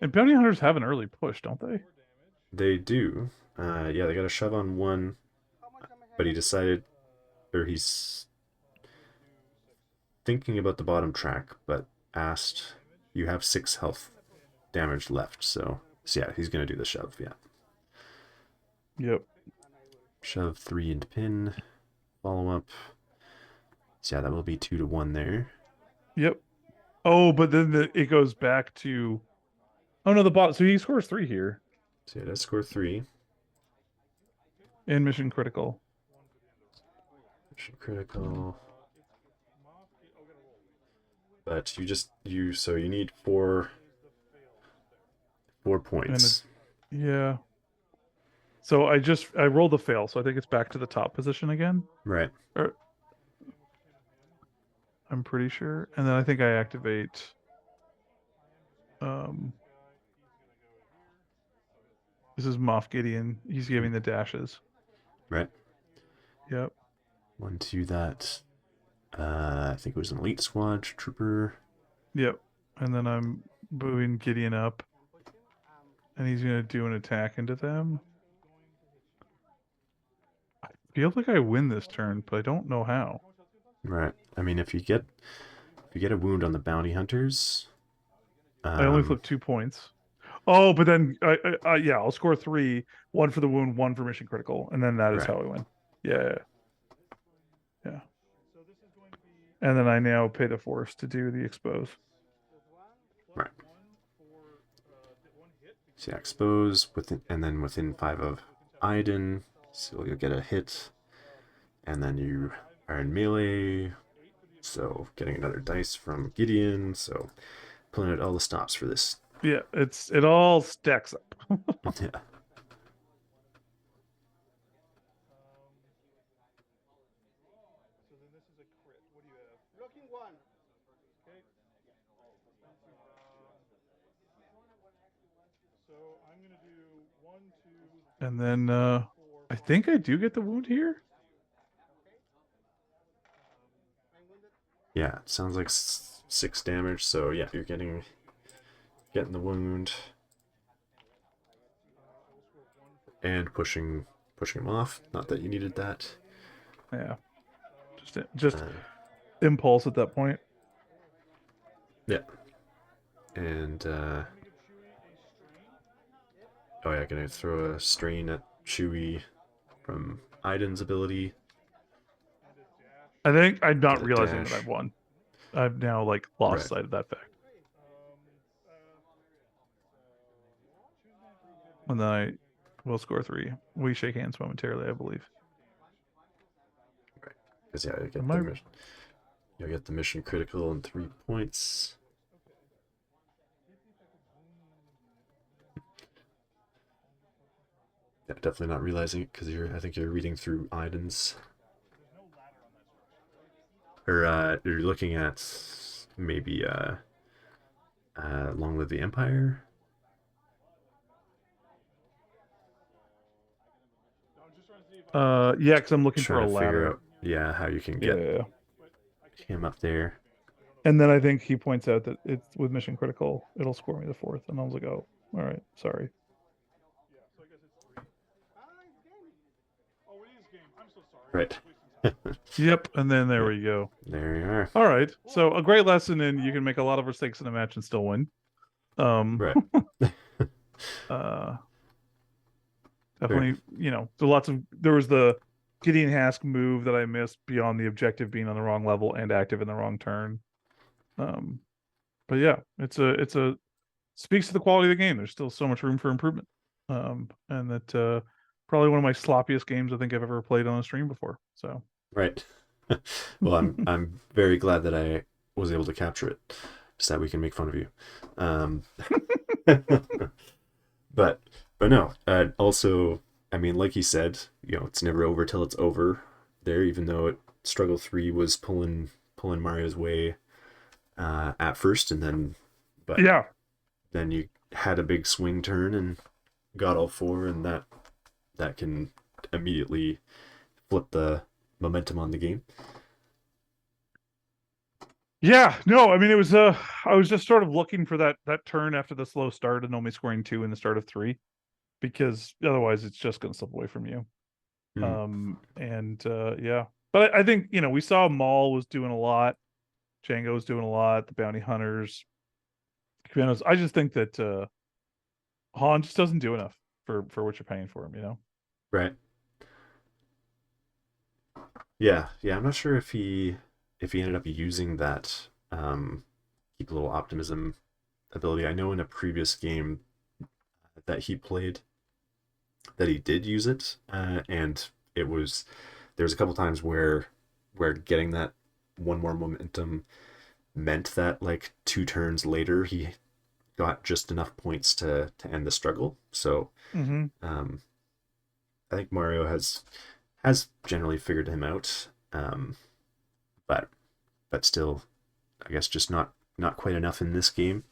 And bounty hunters have an early push, don't they? They do. Yeah, they got a shove on 1, but he decided, or he's thinking about the bottom track, but asked, you have 6 health damage left, so yeah, he's going to do the shove, yeah. Yep. Shove 3 into pin, follow up. So yeah, that will be 2 to 1 there. Yep. Oh, but then it goes back to. Oh no, the bot. So he scores 3 here So yeah, that's score 3. in mission critical. Mission critical. But so you need 4 points. Yeah. So I rolled a fail, so I think it's back to the top position again. Right. Or I'm pretty sure. And then I think I activate this is Moff Gideon. He's giving the dashes. Right. Yep. 1, 2, that. I think it was an elite squad trooper. Yep. And then I'm moving Gideon up. And he's gonna do an attack into them. I feel like I win this turn, but I don't know how. Right. I mean, if you get a wound on the bounty hunters, I only flip 2 points. Oh, but then yeah, I'll score 3, 1 for the wound, 1 for mission critical, and then that is right. how I win. Yeah. And then I now pay the force to do the expose. Right. So yeah, expose and then within 5 of Iden, so you'll get a hit, and then you are in melee, so getting another dice from Gideon, so pulling out all the stops for this. Yeah, it all stacks up. Yeah. And then I think I do get the wound here. Yeah, it sounds like 6 damage, so yeah, you're getting the wound. And pushing him off. Not that you needed that. Yeah. just Uh, impulse at that point. yeah, and oh yeah, gonna throw a strain at Chewie from Iden's ability. I think I'm not Get a realizing that dash. I've won. I've now like lost Right. sight of that fact. And then I will score 3. We shake hands momentarily, I believe. Right. Because yeah, Am I? you get the mission critical and 3 points. Yeah, definitely not realizing it because I think you're reading through Iden's, or you're looking at maybe Long Live the Empire. Yeah, because I'm looking for Trying a to figure ladder. out, yeah, how you can get Yeah. him up there. And then I think he points out that it's with mission critical, it'll score me the 4th. And I was like, oh, all right, sorry. Right. Yep. And then there Yeah, we go. there you are. All right. So a great lesson in you can make a lot of mistakes in a match and still win. Um, Right. uh, Fair. definitely, there was the Gideon Hask move that I missed beyond the objective being on the wrong level and active in the wrong turn. Um, but yeah, it's a speaks to the quality of the game. There's still so much room for improvement. And that probably one of my sloppiest games I think I've ever played on a stream before. So Right. Well, I'm very glad that I was able to capture it, so that we can make fun of you. Um, but no. Also, I mean, like you said, it's never over till it's over. There, even though Struggle 3 was pulling Mario's way at first, and then, but yeah, then you had a big swing turn and got all four, and that can immediately flip the momentum on the game. yeah, no, I mean it was I was just sort of looking for that turn after the slow start and only scoring 2 in the start of 3 because otherwise it's just going to slip away from you. Mm, And yeah, but I think we saw Maul was doing a lot, Django was doing a lot, the bounty hunters, Commandos. I just think that Han just doesn't do enough for what you're paying for him. right. Yeah, yeah. I'm not sure if he ended up using that keep a little optimism ability. I know in a previous game that he played that he did use it, and it was there was a couple times where getting that one more momentum meant that like 2 turns later he got just enough points to end the struggle. So Mm-hmm. um, I think Mario has generally figured him out, but still, I guess just not quite enough in this game.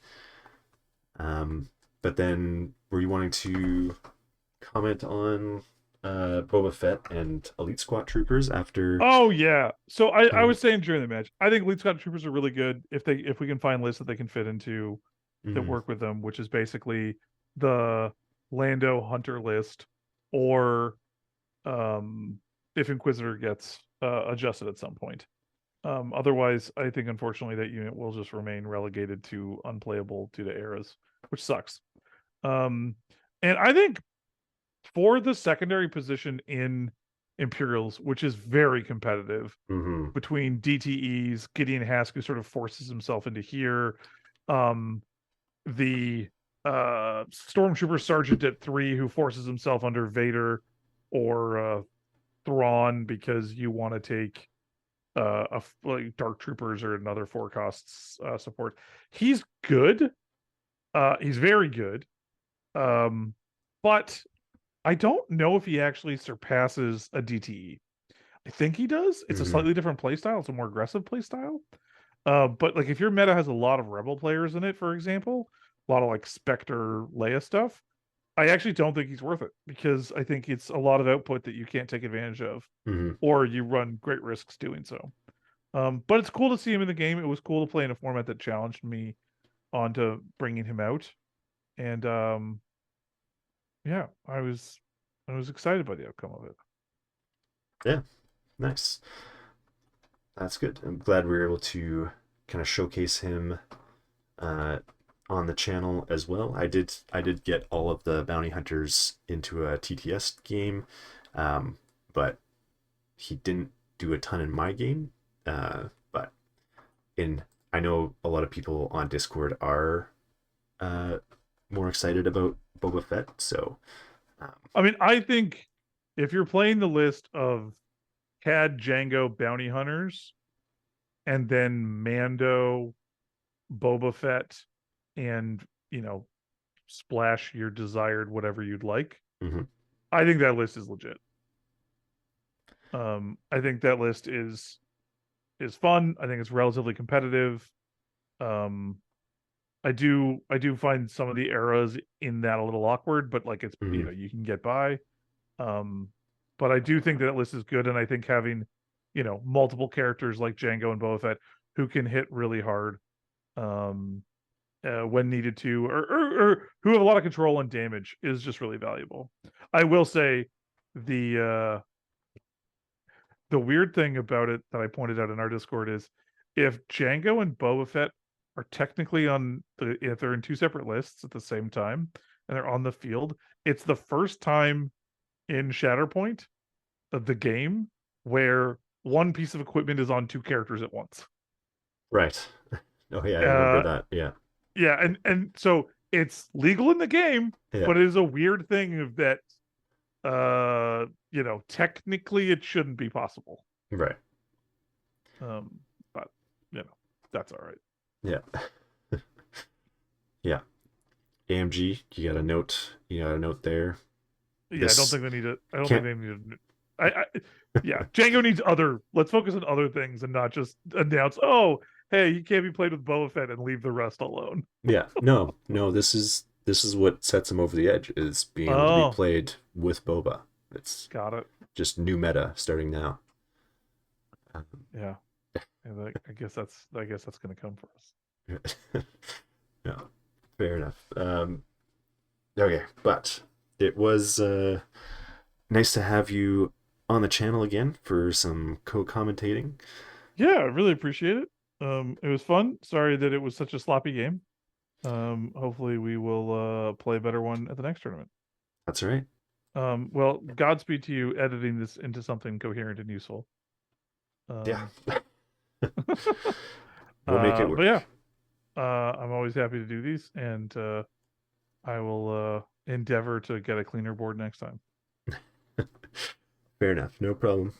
But then, were you wanting to comment on Boba Fett and Elite Squad Troopers after Oh yeah. So I playing? was saying during the match, I think Elite Squad Troopers are really good if we can find lists that they can fit into that Mm-hmm. work with them, which is basically the Lando Hunter list, or um if Inquisitor gets adjusted at some point. Otherwise, I think unfortunately that unit will just remain relegated to unplayable due to eras, which sucks. Um, and I think for the secondary position in Imperials, which is very competitive Mm-hmm. between DTEs, Gideon Hask, who sort of forces himself into here, um, the Stormtrooper Sergeant at 3, who forces himself under Vader or Thrawn because you want to take like Dark Troopers or another 4 costs support. He's good. He's very good. But I don't know if he actually surpasses a DTE. I think he does. It's a Mm-hmm. slightly different playstyle. It's a more aggressive playstyle. But like if your meta has a lot of rebel players in it, for example, a lot of like Spectre Leia stuff, I actually don't think he's worth it because I think it's a lot of output that you can't take advantage of, Mm-hmm. or you run great risks doing so. But it's cool to see him in the game. It was cool to play in a format that challenged me onto bringing him out, and yeah, I was excited by the outcome of it. Yeah, nice. That's good. I'm glad we were able to kind of showcase him uh, on the channel as well. I did get all of the bounty hunters into a TTS game, but he didn't do a ton in my game. But in I know a lot of people on Discord are uh, more excited about Boba Fett. So um, I mean, I think if you're playing the list of Cad Django bounty hunters and then Mando, Boba Fett, and splash your desired whatever you'd like, mhm. I think that list is legit. I think that list is fun. I think it's relatively competitive. Um, I do find some of the eras in that a little awkward, but like it's Mhm. you can get by. Um, but I do think that list is good, and I think having multiple characters like Django and Boba Fett who can hit really hard when needed to, or who have a lot of control and damage is just really valuable. I will say the weird thing about it that I pointed out in our Discord is if Django and Boba Fett are technically if they're in two separate lists at the same time and they're on the field, it's the first time in Shatterpoint of the game where one piece of equipment is on two characters at once. Right. Oh yeah, I remember Uh, that. Yeah. yeah, and so it's legal in the game, Yeah. but it is a weird thing of that. Technically it shouldn't be possible. Right. Um, but that's all right. Yeah. Yeah. AMG, you got a note. You got a note there. Yeah, I don't This think they need to. I don't think can't. they need to. Yeah, Django needs other. Let's focus on other things and not just announce. Oh, hey, you can't be played with Boba Fett and leave the rest alone. Yeah. No. No. This is what sets him over the edge is being able to be Oh, played with Boba. It's got it. just new meta starting now. Um, Yeah, yeah I guess that's gonna come for us. no. Fair enough. Okay, but it was nice to have you on the channel again for some co-commentating. Yeah, I really appreciate it. It was fun. Sorry that it was such a sloppy game. Hopefully we will play a better one at the next tournament. That's all right. Well, Godspeed to you editing this into something coherent and useful. Yeah, Um, we'll make it but yeah, work. I'm always happy to do these, and I will endeavor to get a cleaner board next time. Fair enough. No problem.